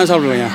சாப்பிடுவேன்.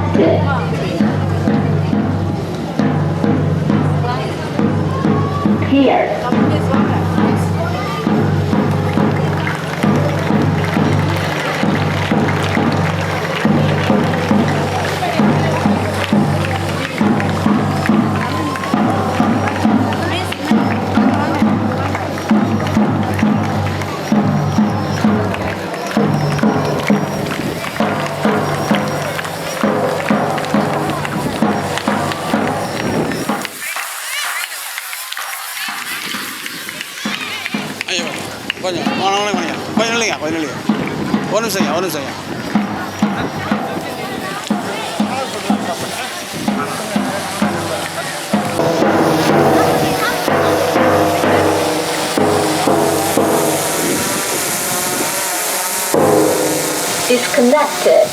Disconnected. Here. கொஞ்சம் கொஞ்சம் இல்லைங்க ஒரு நிமிஷம் Disconnected.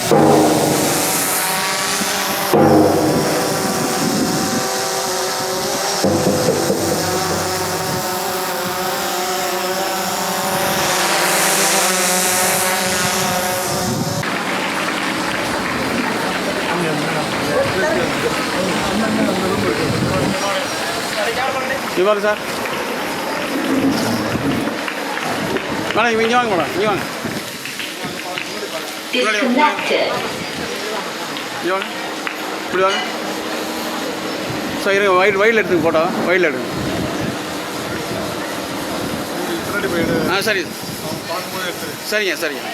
இவ்வாறு சார் மேடம் இங்கே வாங்க மேடம் இங்கே வாங்க Disconnected. இங்கே வாங்க இப்படி வாங்க சார் இருங்க வயலில் எடுத்துங்க போட்டோ வயலில் எடுங்க சரி சரிங்க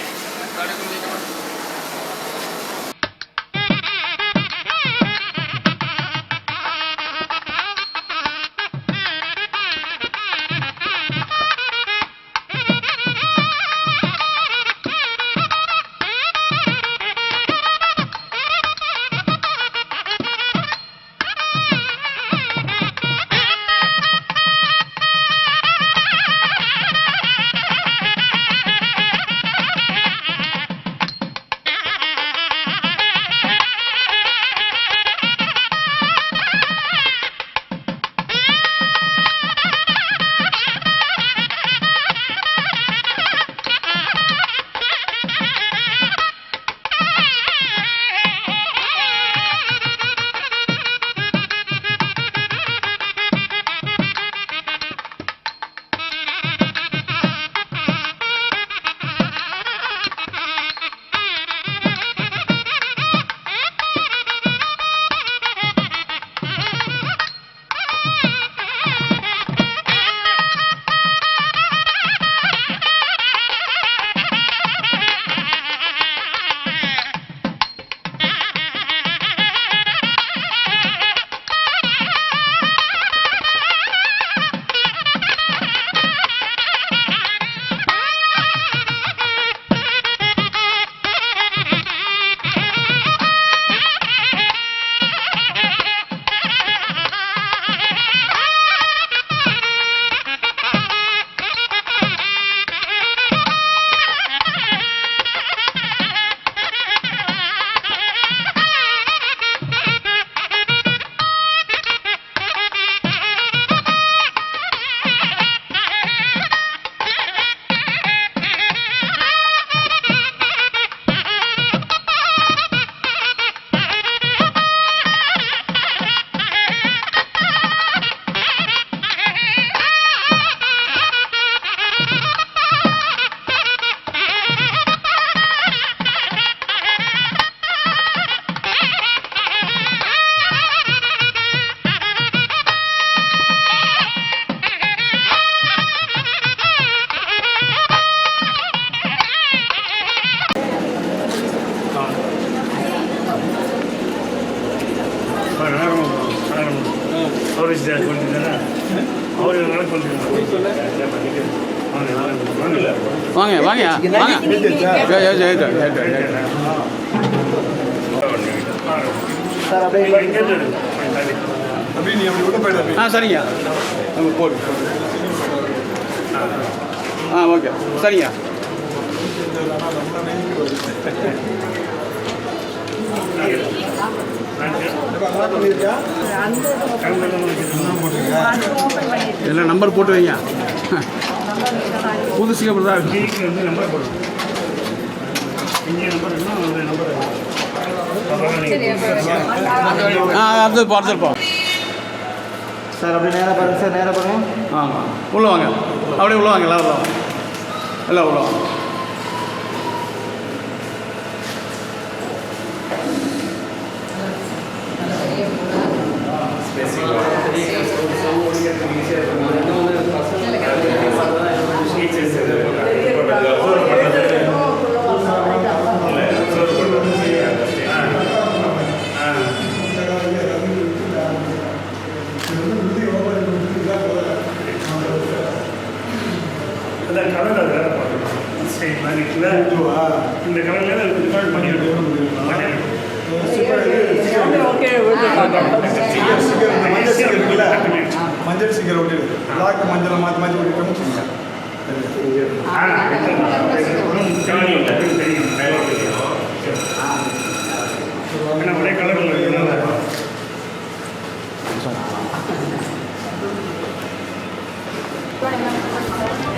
வாங்க வாங்க சரிங்க போடு ஓகே சரிங்க இதெல்லாம் நம்பர் போட்டு வைங்க புதுசுக்கு அப்படி தான் இருக்கு நம்பர் போடு இங்கே நம்பர் அடுத்தது பார்த்துருப்பா சார் அப்படி நேராக பாருங்க சார், நேராக பாருங்க. ஆமாம் உள்ள வாங்க, அப்படியே உள்ள வாங்க, எல்லாம் உள்ள வாங்க, எல்லாம் உள்ள வாங்க. இந்த கலரில் மஞ்சள் சீக்கிரம் ஒட்டி பிளாக் மஞ்சளை மாற்றி மாற்றி ஒட்டிட்டோம்னு சொன்னீங்க. ஒரே கலரில்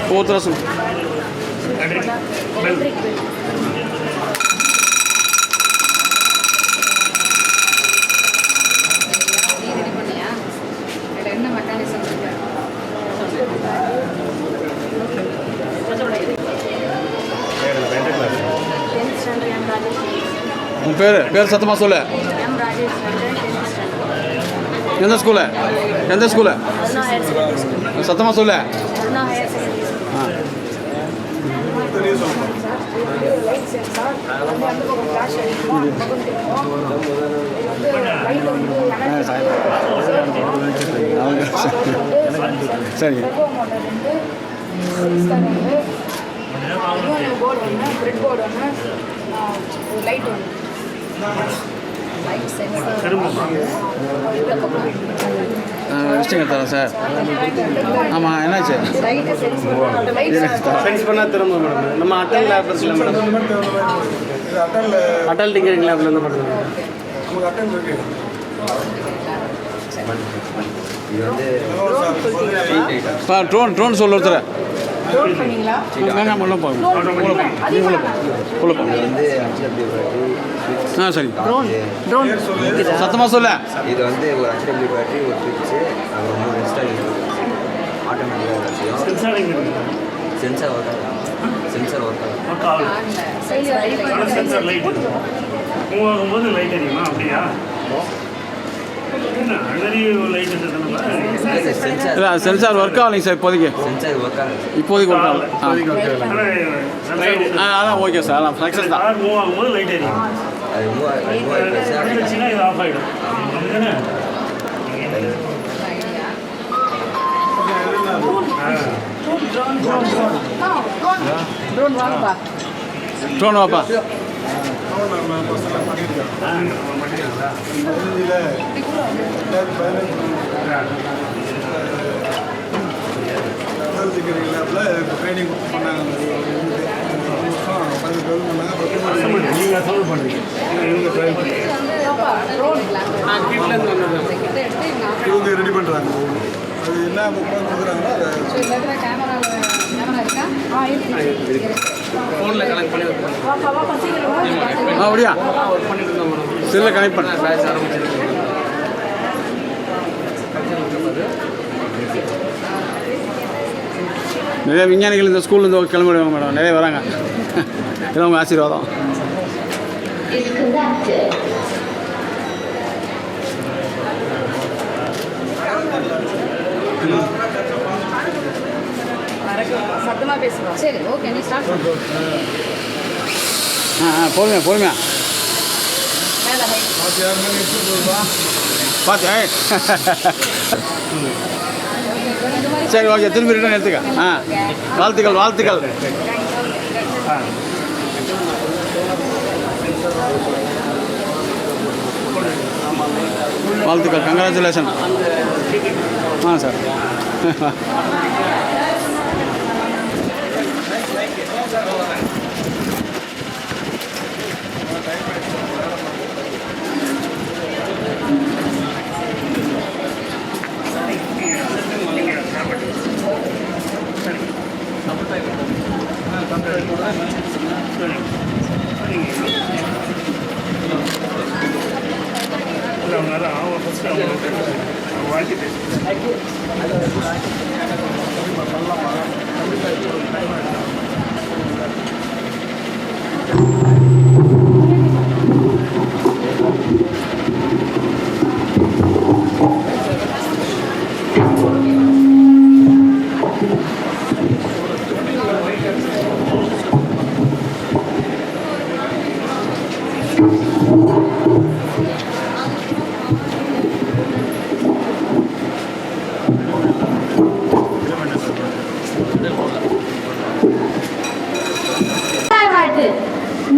ஒவ்வொருத்தர சொல்லு. உன் பேர் சத்தமாக சொல்லு. எந்த ஸ்கூலு? எந்த ஸ்கூலு? சத்தமாக சொல்லு. ஆ சரி. விசிட்டிங் தரேன் சார். ஆமாம், என்னாச்சு? சென்ஸ் பண்ணால் திரும்ப மேடம். நம்ம அட்டல் லேப் இருக்குல்ல மேடம், அட்டல் டிங்கரிங் லேபில் இருந்து பண்ணுறோம். நமக்கு அட்டன் இருக்கு. ட்ரோன் சொல்ல ஒருத்தர் வேணாம், உள்ள போங்க, உள்ள போங்க. ஆ சரி, சத்தமாக சொல்ல. இது வந்து ஒரு HW பேட்டரி, ஒரு சுவிட்சு, அப்புறம் 3 இன்ஸ்டால் ஆட்டோமேட்டிக்காக சென்சார் ஒர்க் ஆகும். சென்சார் லைட் மூவ் ஆகும்போது லைட் எரியுமா? அப்படியா? இல்லை, சென்சார் ஒர்க் ஆகலைங்க சார் இப்போதைக்கு. சென்சார் ஒர்க் ஆகும். இப்போதைக்கு ஒர்க் ஆகல. அதான் ஓகே சார், அதான் சக்ஸஸ் தான். மூவ் ஆகும்போது லைட் எரியும். அது மூவ் ஆகிடுச்சுன்னா இது ஆஃப் ஆகிடும். ட்ரோன் வாப்பா. ட்ரைனிங் பண்ணாங்க. நீங்கள் சால்வ் பண்ணுறீங்க. இவங்க ரெடி பண்ணுறாங்க. அது என்ன கொடுக்குறாங்கன்னா ஃபோனில் கனெக்ட் பண்ணி அப்படியா? செல்லில் கனெக்ட் பண்ண பேட்ச் ஆரம்பிச்சிருக்கு. நிறைய விஞ்ஞானிகள் இந்த ஸ்கூல்லேருந்து கிளம்பிடுவாங்க மேடம், நிறைய வராங்க. இதெல்லாம் உங்கள் ஆசீர்வாதம். is connected. சத்தமாக பேசுவோம். சரி, ஓகே, நீ ஸ்டார்ட் பண்ணு. பொறுமையா மேலே ஹைட். பார்த்து. சரி, ஓகே, திரும்பி ரிட்டர்ன் எடுத்துக்க. வாழ்த்துக்கள். வாழ்த்துக்கள், கங்க்ராச்சுலேஷன். சார். வாழ்க்கை பேசுகிறேன்.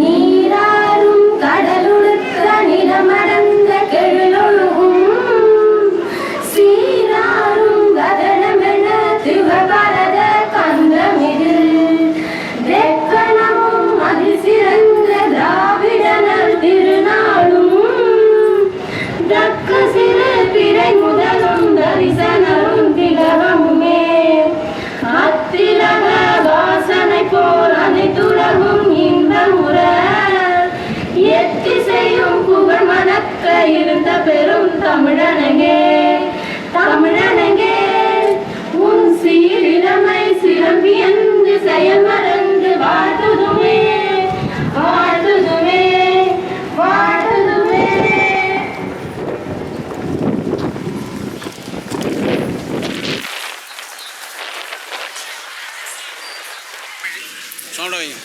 நீராறும் கடலுடுத்த நிலமடந்த கெழுலொழுகும் சீராறும் கதனமென திகழ்வரத கந்தமிது தெக்கணமும் அதிசிறந்த திராவிடனர் திருநாளும் தக்க சிறு பிறை முதலும் தரிசனரும் திலகமுமே அத்திலக வாசனை போல் அனைத்துலகும் இன்பமுற எத்திசையும் புகழ் மணக்க இருந்த பெரும் தமிழனங்கே தமிழனங்கே உன் சீரிழமை சிறம்பியந்து செயல் மறந்து வாழ்த்துதுமே வாழ்த்துதுமே வாழ்த்துதுமே. சவுண்டை வைங்க.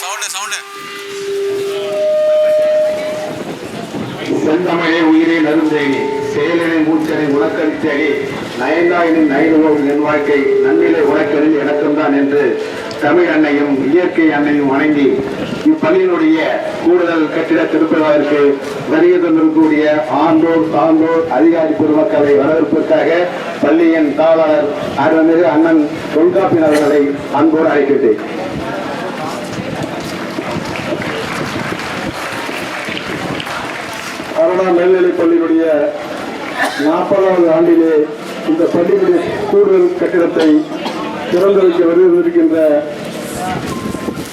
சவுண்டு செந்தமிழே உயிரே நருந்தேனி செயலினை மூச்சனை உனக்களித்தேனி நயந்தாயினும் நயனுவோடு என் வாழ்க்கை நன்னிலை உனக்கெனில் எனக்கும்தான் என்று தமிழ் அன்னையும் இயற்கை அன்னையும் வணங்கி இப்பள்ளியினுடைய கூடுதல் கட்டிட திருப்பதற்கு வருகை தந்திருக்கக்கூடிய ஆண்டோர் சான்றோர் அதிகாரி பெருமக்களை வரவேற்பதற்காக பள்ளியின் தாளர் அருள்மிகு அண்ணன் தொல்காப்பின் அவர்களை அன்போடு அழைக்கின்றேன். அருணா மேல்நிலைப் பள்ளியினுடைய 40வது ஆண்டிலே இந்த பள்ளியினுடைய கூடுதல் கட்டிடத்தை திறந்து வைக்க வருகின்ற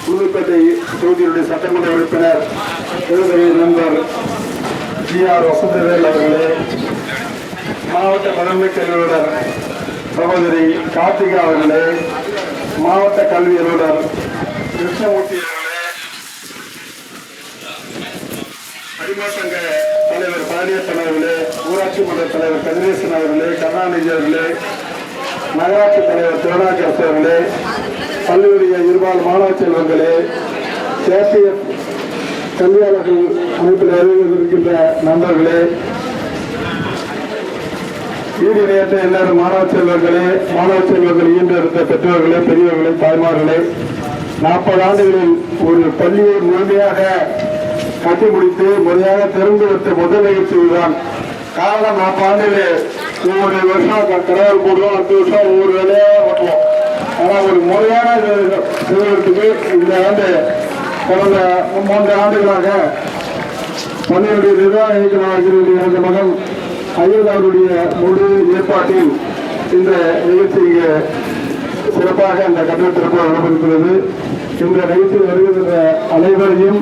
புதுப்பேட்டை தொகுதியினுடைய சட்டமன்ற உறுப்பினர் நண்பர் GR வசந்தவேல் அவர்களே, மாவட்ட முதன்மை செயலாளர் சகோதரி கார்த்திகா அவர்களே, மாவட்ட கல்வி அலுவலர் கிருஷ்ணமூர்த்தி அவர்களே, அடிமாசங்க தலைவர் பழனியப்பன் அவர்களே, ஊராட்சி மன்ற தலைவர் கதிரேசன் அவர்களே, கருணாநிதி அவர்களே, நகராட்சி தலைவர் திருநாகரசு அவர்களே, பள்ளியுடைய இருபால் மாணவ செல்வங்களே, தேசிய கல்வியாளர்கள் அமைப்பில் இருக்கின்ற நண்பர்களே, ஈடு இணையற்ற எல்லாரும் மாணவ செல்வங்கள் ஈன்றெடுத்த பெற்றோர்களே, பெரியவர்களே, தாய்மார்களே, 40 ஆண்டுகளில் ஒரு பள்ளியை முழுமையாக கட்டி முடித்து முறையாக திறந்து வைத்த முதல் நிகழ்ச்சிதான். காரணம் 40 ஆண்டுகளே ஒவ்வொரு வருஷம் கடவுள் போடுவோம், அடுத்த வருஷம் ஒவ்வொரு வேலையாக ஓட்டுவோம். ஆனால் ஒரு முறையான செய்வதற்கு இந்த ஆண்டு கடந்த 3 ஆண்டுகளாக பள்ளியுடைய நிர்வாக இயக்குநர் எனது மகன் ஐயனாருடைய முழு ஏற்பாட்டில் இந்த நிகழ்ச்சி இங்கே சிறப்பாக இந்த கட்டிடத்திற்கு நடைபெறுகிறது. இந்த நிகழ்ச்சி வருகின்ற அனைவரையும்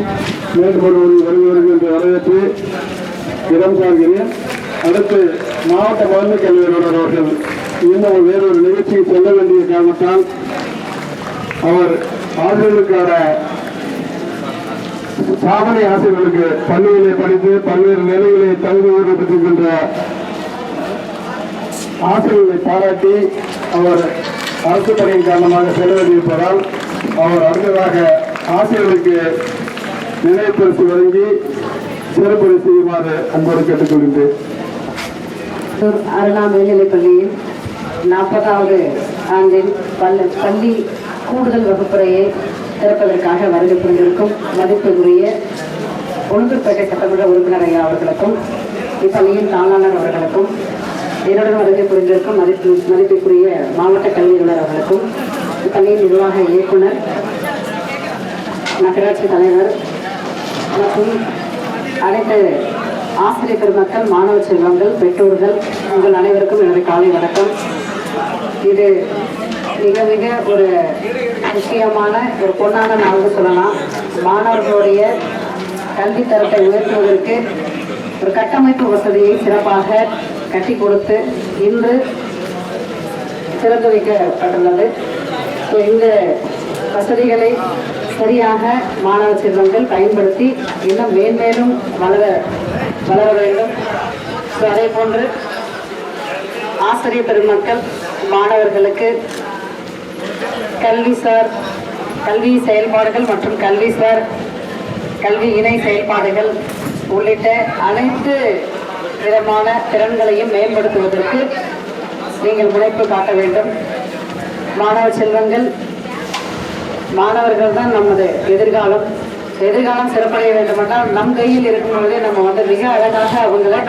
மேற்கொண்டு வருகின்ற வரவேற்று இடம் காண்கிறேன். அடுத்து மாவட்ட முதன்மை கல்வி அலுவலர் அவர்கள் இன்னும் வேறொரு நிகழ்ச்சிக்கு செல்ல வேண்டிய காரணத்தால் அவர் ஆசிரியர்களுக்கான சாதனை ஆசிரியர்களுக்கு பள்ளியிலே படித்து பல்வேறு நிலைகளை தகுதி பெற்றிருக்கின்ற ஆசிரியர்களை பாராட்டி அவர் அரசு பணியின் காரணமாக செல்ல வேண்டியிருப்பதால் அவர் அடுத்ததாக ஆசிரியர்களுக்கு நினைவு பரிசு வழங்கி சிறப்பு செய்யுமாறு அன்போடு கேட்டுக்கொள்கின்றேன். அருணா மேல்நிலைப் பள்ளியில் 40வது ஆண்டில் பள்ளி கூடுதல் வகுப்பறையை திறப்பதற்காக வருகை புரிந்திருக்கும் மதிப்புக்குரிய உளுந்தூர்பேட்டை சட்டமன்ற உறுப்பினர் ஐயா அவர்களுக்கும் இப்பள்ளியின் தாளாளர் அவர்களுக்கும் என்னுடன் வருகை புரிந்திருக்கும் மதிப்புக்குரிய மாவட்ட கல்வி அலுவலர் அவர்களுக்கும் இப்பள்ளியின் நிர்வாக இயக்குனர், நகராட்சி தலைவர் மற்றும் அனைத்து ஆசிரியர் பெருமக்கள், மாணவ செல்வங்கள், பெற்றோர்கள், உங்கள் அனைவருக்கும் எனது காலை வணக்கம். இது மிக மிக ஒரு முக்கியமான ஒரு பொன்னான நாள்னு சொல்லலாம். மாணவர்களுடைய கல்வி தரத்தை உயர்த்துவதற்கு ஒரு கட்டமைப்பு வசதியை சிறப்பாக கட்டி கொடுத்து இன்று திறந்து வைக்கப்பட்டுள்ளது. ஸோ இந்த வசதிகளை சரியாக மாணவ செல்வங்கள் பயன்படுத்தி இன்னும் மேன்மேலும் வளர வேண்டும். ஸோ அதே போன்று ஆசிரியர் பெருமக்கள் மாணவர்களுக்கு கல்வி செயல்பாடுகள் மற்றும் கல்வி இணை செயல்பாடுகள் உள்ளிட்ட அனைத்து விதமான திறன்களையும் மேம்படுத்துவதற்கு நீங்கள் முனைப்பு காட்ட வேண்டும். மாணவ செல்வங்கள் மாணவர்கள் தான் நமது எதிர்காலம் சிறப்படைய வேண்டுமென்றால் நம் கையில் இருக்கும் பொழுதே நம்ம மிக அழகாக அவங்களை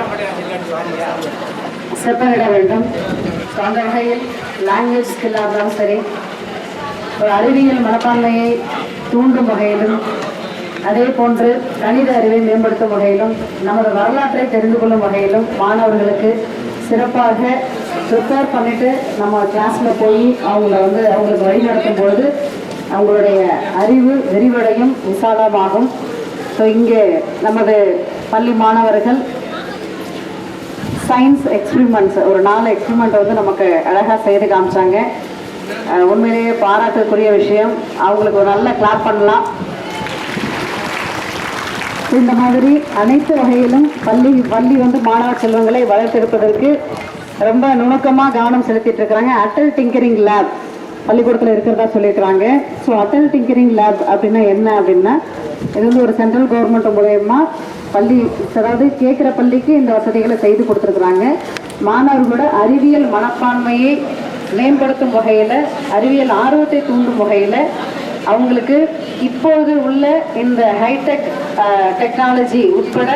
செப்பனிட வேண்டும். அந்த வகையில் லாங்குவேஜ் ஸ்கில்லாக இருந்தாலும் சரி, ஒரு அறிவியல் மனப்பான்மையை தூண்டும் வகையிலும், அதே போன்று கணித அறிவை மேம்படுத்தும் வகையிலும், நமது வரலாற்றை தெரிந்து கொள்ளும் வகையிலும் மாணவர்களுக்கு சிறப்பாக ப்ரிப்பேர் பண்ணிட்டு நம்ம கிளாஸில் போய் அவங்களுக்கு வழிநடத்தும் பொழுது அவங்களுடைய அறிவு விரிவடையும், விசாலமாகும். ஸோ இங்கே நமது பள்ளி மாணவர்கள் சயின்ஸ் எக்ஸ்பிரிமெண்ட்ஸ் ஒரு 4 எக்ஸ்பிரிமெண்ட் நமக்கு அழகாக செய்து காமிச்சாங்க. உண்மையிலேயே பாராட்டுக்குரிய விஷயம். அவங்களுக்கு ஒரு நல்ல கிளாப் பண்ணலாம். இந்த மாதிரி அனைத்து வகையிலும் பள்ளி மாணவ செல்வங்களை வளர்த்தெடுப்பதற்கு ரொம்ப நுணுக்கமாக கவனம் செலுத்திட்டு இருக்கிறாங்க. அட்டல் டிங்கரிங் லேப் பள்ளிக்கூடத்தில் இருக்கிறதா சொல்லியிருக்கிறாங்க. ஸோ அட்டல் டிங்கரிங் லேப் அப்படின்னா என்ன அப்படின்னா, இது ஒரு சென்ட்ரல் கவர்மெண்ட் மூலயமா அதாவது கேட்குற பள்ளிக்கு இந்த வசதிகளை செய்து கொடுத்துருக்குறாங்க. மாணவர்களோட அறிவியல் மனப்பான்மையை மேம்படுத்தும் வகையில், அறிவியல் ஆர்வத்தை தூண்டும் வகையில் அவங்களுக்கு இப்போது உள்ள இந்த ஹைடெக் டெக்னாலஜி உட்பட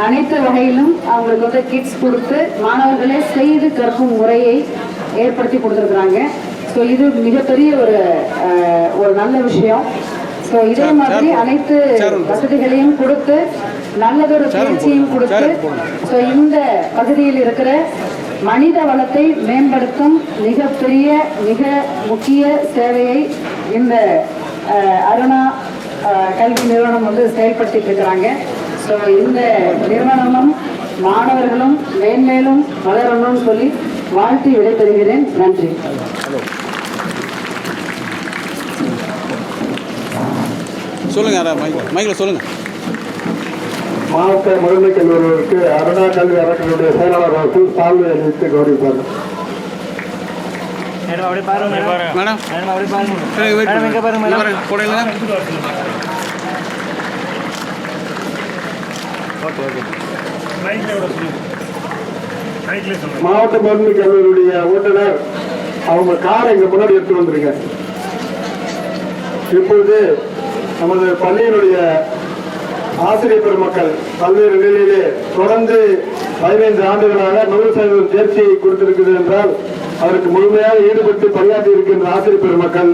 அனைத்து வகையிலும் அவங்களுக்கு கிட்ஸ் கொடுத்து மாணவர்களே செய்து கற்கும் முறையை ஏற்படுத்தி கொடுத்துருக்குறாங்க. ஸோ இது மிகப்பெரிய ஒரு நல்ல விஷயம். ஸோ இதே மாதிரி அனைத்து வசதிகளையும் கொடுத்து நல்லதொரு பயிற்சியும் கொடுத்து ஸோ இந்த பகுதியில் இருக்கிற மனித வளத்தை மேம்படுத்தும் மிக முக்கிய சேவையை இந்த அருணா கல்வி நிறுவனம் செயல்படுத்திட்டு இருக்கிறாங்க. ஸோ இந்த நிறுவனமும் மாணவர்களும் மேன்மேலும் வளரணும்னு சொல்லி வாழ்த்து விடைபெறுகிறேன். நன்றி. சொல்லுங்க மைக்கில் சொல்லுங்க. மாவட்ட முதன்மை கல்லூரிக்கு அருணா கல்வி அறக்கட்டளையுடைய செயலாளர் அவர்கள் சால்வை அளித்து கௌரவிப்பார். மேடம் மாவட்ட முதன்மை கல்லூரியுடைய ஓட்டுநர் அவங்க காரை இங்க முன்னாடி எடுத்து வந்திருக்க. இப்பொழுது நமது பள்ளியினுடைய ஆசிரியர் பெருமக்கள் பல்வேறு நிலையிலே தொடர்ந்து 15 ஆண்டுகளாக 100% தேர்ச்சியை கொடுத்திருக்கிறது என்றால் அதற்கு முழுமையாக ஈடுபட்டு பணியாற்றி இருக்கின்ற ஆசிரியர் பெருமக்கள்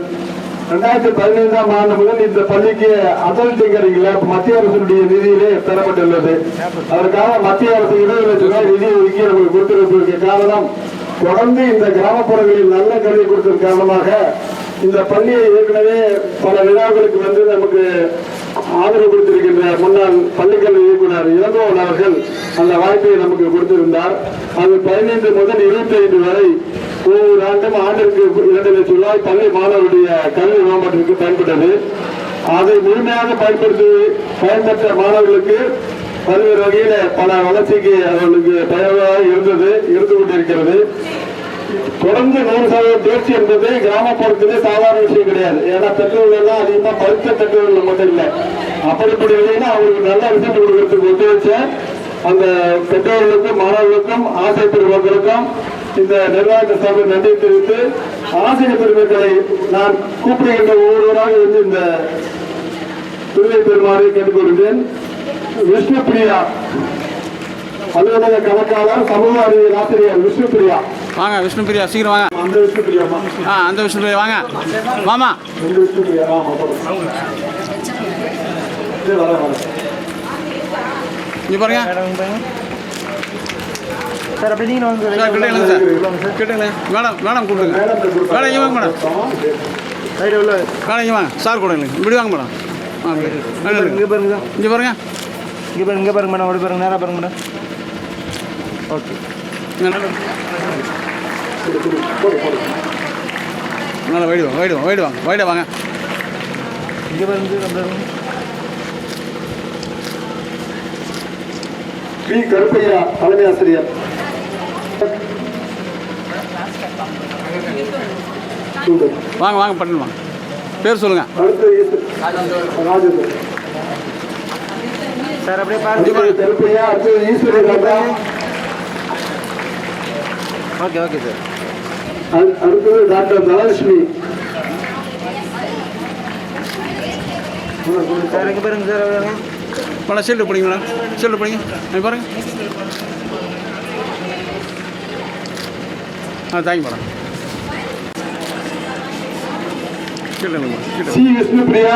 2015ஆம் ஆண்டு முதல் இந்த பள்ளிக்கு அடல் டிங்கரிங் லேப் மத்திய அரசினுடைய நிதியிலே பெறப்பட்டுள்ளது. அதற்காக மத்திய அரசு 20 லட்சம் ரூபாய் நிதி ஒதுக்கி நமக்கு கொடுத்திருப்பதற்கு காரணம், தொடர்ந்து இந்த கிராமப்புறங்களில் நல்ல கல்வி கொடுத்ததன் காரணமாக இந்த பள்ளியை ஏற்கனவே பல விழாக்களுக்கு வந்து நமக்கு ஆதரவு கொடுத்திருக்கின்ற முன்னாள் பள்ளிக்கல்வி இயக்குனர் இளங்கோவன் அவர்கள் அந்த வாய்ப்பை நமக்கு கொடுத்திருந்தார். அது 15 முதல் 25 வரை ஒவ்வொரு ஆண்டிற்கு 2 லட்சம் ரூபாய் பள்ளி மாணவருடைய கல்வி மேம்பாட்டிற்கு பயன்பட்டது. அதை முழுமையாக பயன்பெற்ற மாணவர்களுக்கு பல்வேறு வகையில பல வளர்ச்சிக்கு அவர்களுக்கு பயனாக இருந்து கொண்டிருக்கிறது. தொடர்ந்து 100% தேர்ச்சி என்பது கிராமப்புறத்திலே சாதாரண விஷயம் கிடையாது. ஏன்னா பெற்றோர்கள் எல்லாம் அதிகமா படித்த பெற்றோர்கள் மட்டும் இல்லை, அப்படிப்பட்ட நிலையில அவங்களுக்கு நல்ல விஷயம் கொடுக்கறதுக்கு ஒத்துழைச்ச அந்த பெற்றோர்களுக்கும் மாணவர்களுக்கும் ஆசிரியர் பெருமக்களுக்கும் இந்த நிர்வாக சபை நன்றி தெரிவித்து, ஆசிரியர் பெருமக்களை நான் கூப்பிடுகின்ற ஒவ்வொருவராக இருந்து இந்த விருதை பெறுமாறு கேட்டுக்கொள்கிறேன். விஷ்ணுபிரியா அலுவலக கணக்காளர் சமூக அறிவியல் ஆசிரியர் விஷ்ணுபிரியா வாங்க. விஷ்ணுபிரியா சீக்கிரம் வாங்க. அந்த விஷ்ணுபிரியா அந்த விஷ்ணுபிரியா வாங்க மாமா. இந்த விஷ்ணுபிரியா இங்க பாருங்க சார். அப்படி நீங்க சார் கேட்டுங்க மேடம். மேடம் கூப்பிடுங்க மேடம். இங்க வாங்க மேடம். மேடம் இங்க வாங்க. சார் கூடுங்க. இப்படி வாங்க மேடம். இங்க பாருங்க. இங்கே பாருங்க மேடம், அப்படி பாருங்க, நேராக பாருங்க மேடம். ஓகே. நல்லா வைடு வாங்க. இங்கே பாருங்க. பி. கருப்பையா தலைமை ஆசிரியர். வாங்க பண்ணுவாங்க. பேர் சொல்லுங்க. ராஜேந்திரன் சார் அப்படியே பாருங்க. கருப்பையா, அடுத்தது ஈஸ்வரன். Okay sir. அடுத்தது டாக்டர் தனலட்சுமி. சார் இங்கே பாருங்க சார். மேடம் ஷீல்டு பிடிங்க மேடம், ஷீல்டு பிடிங்க. அங்கே பாருங்க. Thank you madam. C. Vishnupriya.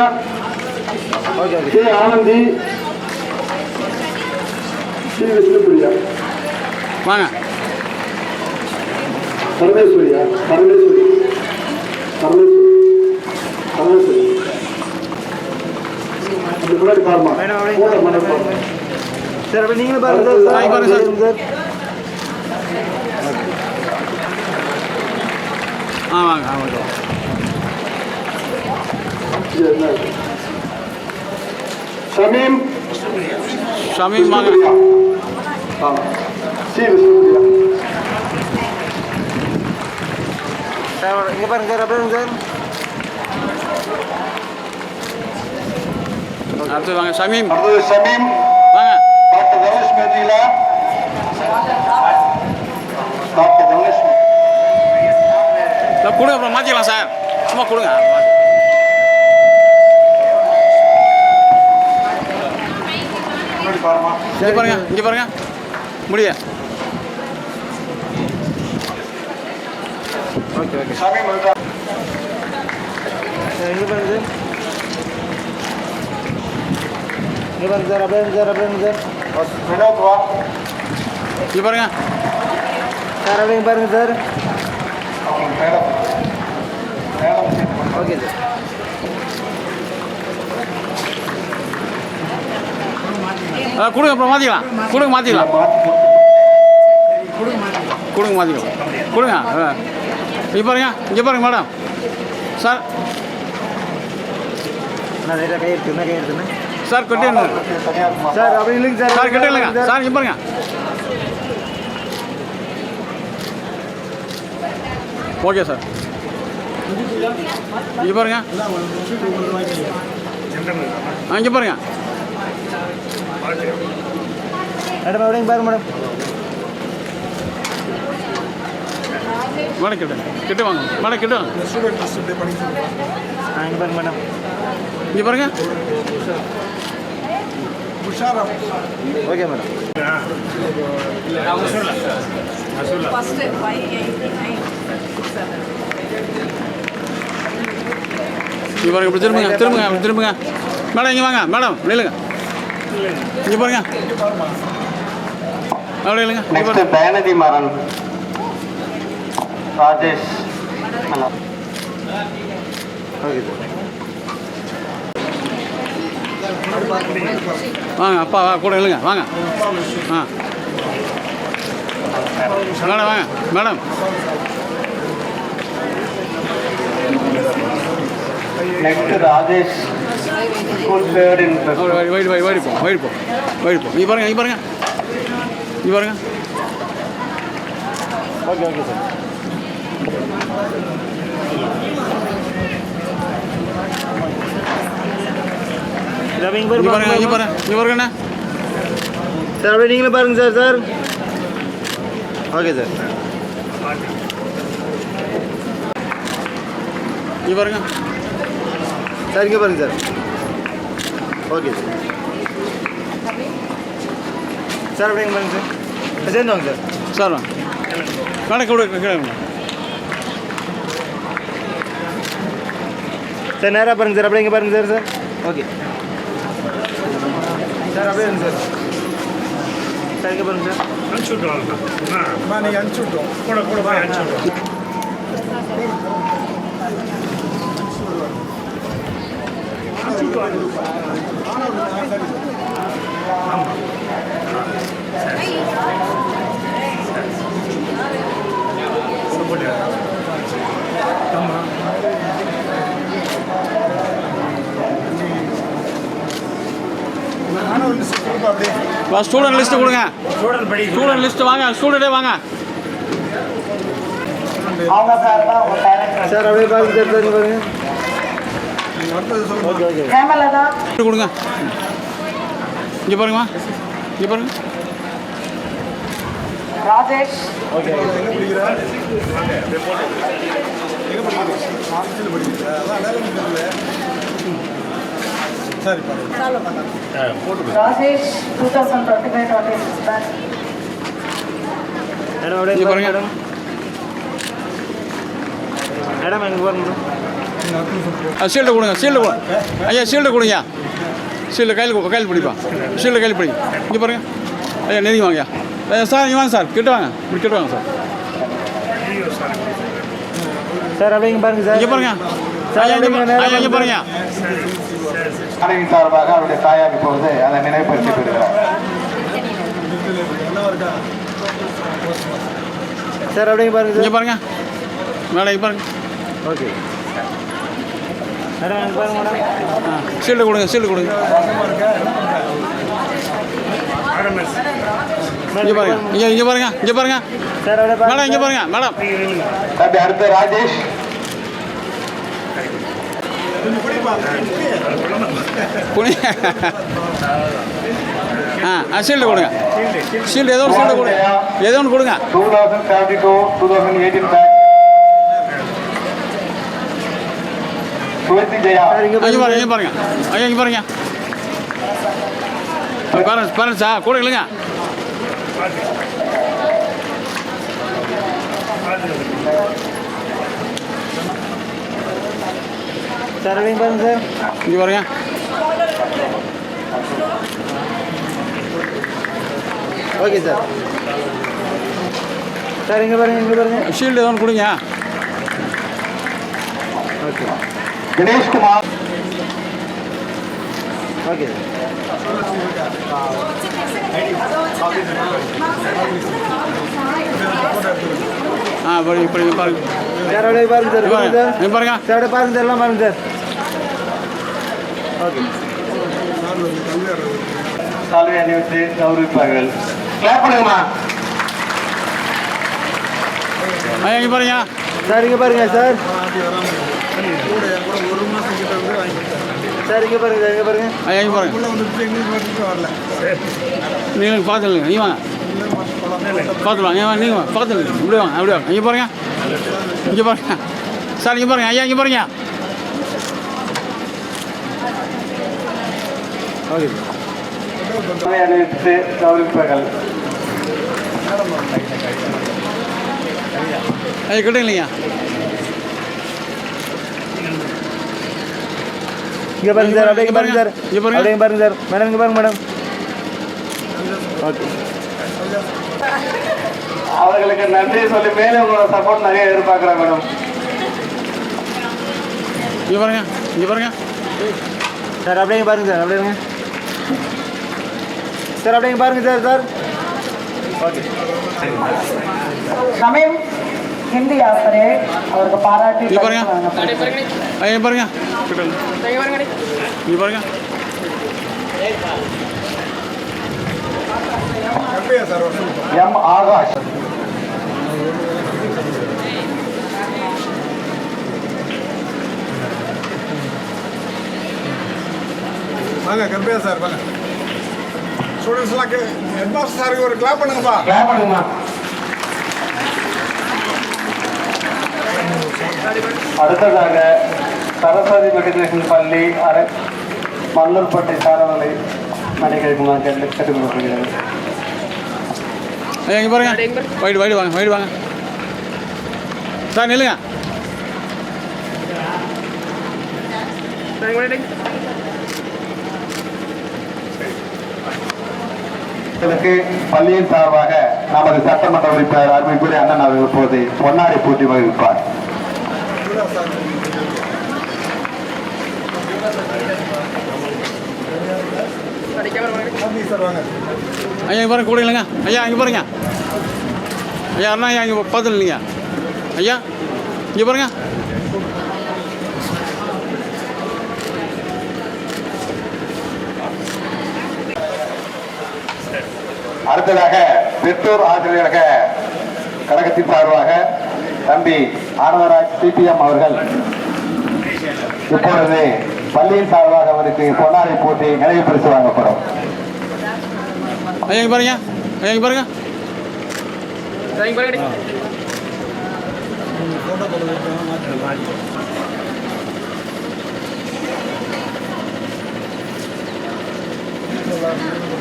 K. Anandhi. C. Vishnupriya. வாங்க. பரமேஸ்வரியா. பரமேஸ்வரி. அப்படி முன்னாடி பாருமா. சார் அப்படி நீங்களும் பாருங்க சார். வாங்க. ஷமீம். வாங்க. சி. விஷ்ணுபிரியா. சார் இங்கே பாருங்க சார். அப்படியே சார். அடுத்து வாங்க. ஷமீம் அடுத்தது ஷமீம். வாங்க. டாக்டர் தனலட்சுமி வந்தீங்களா? டாக்டர் தனலட்சுமி. கொடுங்க, அப்புறம் மாற்றிக்கலாம் சார். சும்மா கொடுங்க. முன்னாடி பாருமா. இங்கே பாருங்க. முடிய. ஓகே. ஷமீம் வந்துட்டா. சார் இங்கே பாருங்க சார். இங்கே பாருங்க சார். அப்படியே சார். வினோத் வா. இங்கே பாருங்க. சார் அப்படியே பாருங்க சார். மேடம். Okay sir. கொடுங்க, அப்புறம் மாற்றிக்கலாம். மாற்றிக்கலாம். கொடுங்க. இங்கே பாருங்க மேடம். சார் நான் நேராக கை எடுத்துண்ணே. சார் கட்டிடுங்க. சார் அப்படி இல்லைங்க சார். சார் கட்டிடலங்க. சார் இங்கே பாருங்க. Okay sir. இங்கே பாருங்க. இங்கே பாருங்க. மேடம் அப்படிங்க பாருங்க மேடம். மேடம் கிட்ட வாங்க. மேடம் கிட்ட வாங்க. இங்கே பாருங்க மேடம். இங்கே பாருங்க. Okay madam. ஃபஸ்ட்டு 589 இங்கே பாருங்க. இப்படி திரும்புங்க. மேடம் இங்கே வாங்க. மேடம் நில்லுங்க. இங்கே பாருங்க. அப்படியே இல்லைங்க. Next Dayanidhi Maran. Rajesh. Okay sir. வாங்க. அப்பா கூட இல்லைங்க. வாங்க. மேடம் வாங்க. Madam next Rajesh. School third இன் வைடு போ. இங்கே பாருங்க. Okay sir. இங்கே பாருங்கண்ணா. சார் அப்படியே நீங்களும் பாருங்க சார். Okay sir. இங்கே பாருங்க. சார் இங்கே பாருங்க சார். Okay sir. சார் அப்படியே பாருங்க சார். சேர்ந்து வாங்க சார். சார் வாங்க. மேடம் கூட சார் நேராக பாருங்க சார். அப்படியே இங்கே பாருங்க சார். Okay sir. அப்படியே சார். சார் இங்கே பாருங்க சார். அனுப்பிச்சு விட்ருவாங்க. நீங்கள் அனுப்பிச்சு விட்ருவோம். கூட போய் அனுப்பிச்சு விட்ருவோம். ஸ்டூடெண்ட் லிஸ்ட்டு கொடுங்க. ஸ்டூடெண்ட் படி ஸ்டூடெண்ட் லிஸ்ட்டு வாங்க, ஸ்டூடெண்டே வாங்க. சார் அப்படியே பாருங்க சார், பாருங்க பாருங்க. Okay okay. கொடுங்க. இங்கே பாருங்கம்மா, இங்கே பாருங்க. Rajesh okay Rajesh 2025-26 batch. Madam அப்படியே இங்கே பாருங்க பாருங்க. மேடம் மேடம் எனக்கு பாருங்க. ஷீல்டு கொடுங்க, ஷீல்டு கொடுங்க. ஐயா ஷீல்டு கொடுங்க. ஷீல்டு கையில் பிடிப்பா. ஷீல்டு கையில் பிடிங்க. இங்கே பாருங்க. ஐயா நெருங்கி வாங்க. ஐயா சார் இங்கே வாங்க சார், கிட்ட வாங்க, இப்படி கிட்ட வாங்க சார். சார் அப்படியே இங்கே பாருங்க சார். இங்கே பாருங்க. ஐயா இங்கே பாருங்க. அனைவின் சார்பாக அவருடைய தாயார் இப்பொழுது அதை நினைவுபடுத்தி பெறுகிறார். சார் அப்படியே பாருங்க இங்கே சார். பாருங்க மேடம், இங்கே பாருங்க. ஓகே மேடம் எனக்கு பாருங்க மேடம். ஷீல்டு கொடுங்க, ஷீல்டு கொடுங்க. இங்கே பாருங்க, இங்கே பாருங்க, இங்கே பாருங்க. சார் அப்படியே பாருங்க மேடம் இங்கே பாருங்க மேடம். தம்பி அடுத்து ராஜேஷ். புனி ஷீல்டு கொடுங்க. ஷீல்டு ஏதோ ஒன்று ஷீல்டு கொடுங்க, ஏதோ ஒன்று கொடுங்க. 2072-2018 பேட்ச். சுவர்த்தி ஜெயா. இங்கே பாருங்க, இங்கே பாருங்க. ஐயா இங்கே பாருங்க. பேரண்ட்ஸா கூட இல்லைங்க. சார் அப்படியே பாருங்க சார். இங்கே பாருங்க. Okay sir. சார் இங்கே பாருங்க, இங்கே பாருங்க. ஷீல்டு ஏதோ ஒன்று கொடுங்க. ஓகே தினேஷ்குமார். ஓகே இப்படி பாருங்க. சார் அப்படியே பாருங்க சார். இங்கே பாருங்க சார். பாருங்க, பாருங்க. சார் அப்படியே பாருங்க சார், எல்லாம் பாருங்க சார். ஓகே சால்வை அணிவித்து கௌரவிப்பார்கள். கிளாப் பண்ணுங்கம்மா. ஐயா இங்கே பாருங்க. சார் இங்கே பாருங்க சார். சார் இங்கே பாருங்க சார், இங்கே பாருங்க. ஐயா இங்கே பாருங்க. நீங்கள் பார்த்துருங்க, நீ வாங்க பார்த்துக்கலாம். ஏன் நீங்கள் வாங்க பக்கத்தில் இப்படி வாங்க, அப்படி வாங்க. இங்கே பாருங்க, இங்கே பாருங்க. சார் இங்கே பாருங்க. ஐயா இங்கே பாருங்க. ஓகே சால்வை அணிவித்து கௌரவிப்பார்கள். ஐயா கிட்ட இல்லைங்க. இங்கே பாருங்க சார். அப்படியே இங்கே பாருங்க சார். இங்கே பாருங்க. அப்படியே பாருங்க சார். மேடம் இங்கே பாருங்க மேடம். ஓகே அவர்களுக்கு நன்றி சொல்லி மேலே உங்களோட சப்போர்ட் நிறைய எதிர்பார்க்குறேன் மேடம். இங்கே பாருங்க, இங்கே பாருங்க. சார் அப்படியே இங்கே பாருங்க சார். அப்படியே இருங்க சார். அப்படியே இங்கே பாருங்க sir. Sir okay Shamim Hindi ஆசிரியர் அவருக்கு பாராட்டி இங்கே பாருங்க. பரிசு வழங்கப்பட்டது. ஐயா பாருங்க. கிட்ட இங்கே பாருங்க. எம் ஆகாஷ். வாங்க கருப்பையா சார் வாங்க. ஸ்டூடெண்ட்ஸ்லாம் ஹெட் மாஸ்டர் சாருக்கு ஒரு கிளாப் பண்ணுங்கப்பா. கிளாப் பண்ணுங்கம்மா. அடுத்ததாக சரஸ்வதி மெட்ரிகுலேஷன் பள்ளி மல்லூர்பட்டை சாரநிலை மணிக்கழிக்குமாறு கேட்டுக்கொள்ளப்படுகிறது. ஐயா இங்கே பாருங்க. வைடு வாங்க, வைடு வாங்க. சார் நில்லுங்க. பள்ளியின் சார்பாக நமது சட்டமன்ற உறுப்பினர் அருமைக்குரிய அண்ணன் அவர்கள் இப்போது பொன்னாடை பூட்டி வகிப்பார். ஐயா இங்கே பாருங்க கூட இல்லைங்க ஐயா இங்கே பாருங்க ஐயா அண்ணா ஐயா இங்கே பார்த்துல இல்லைங்க ஐயா இங்கே பாருங்க அடுத்ததாக பெற்றோர் ஆசிரியரக கழகத்தின் சார்பாக தம்பி ஆனந்தராஜ் சிபிஎம் அவர்கள் இப்பொழுது பள்ளியின் சார்பாக அவருக்கு பொன்னாடை போட்டி நினைவு பரிசு வழங்கப்படும். ஐயா இங்கே பாருங்க ஐயா இங்கே பாருங்க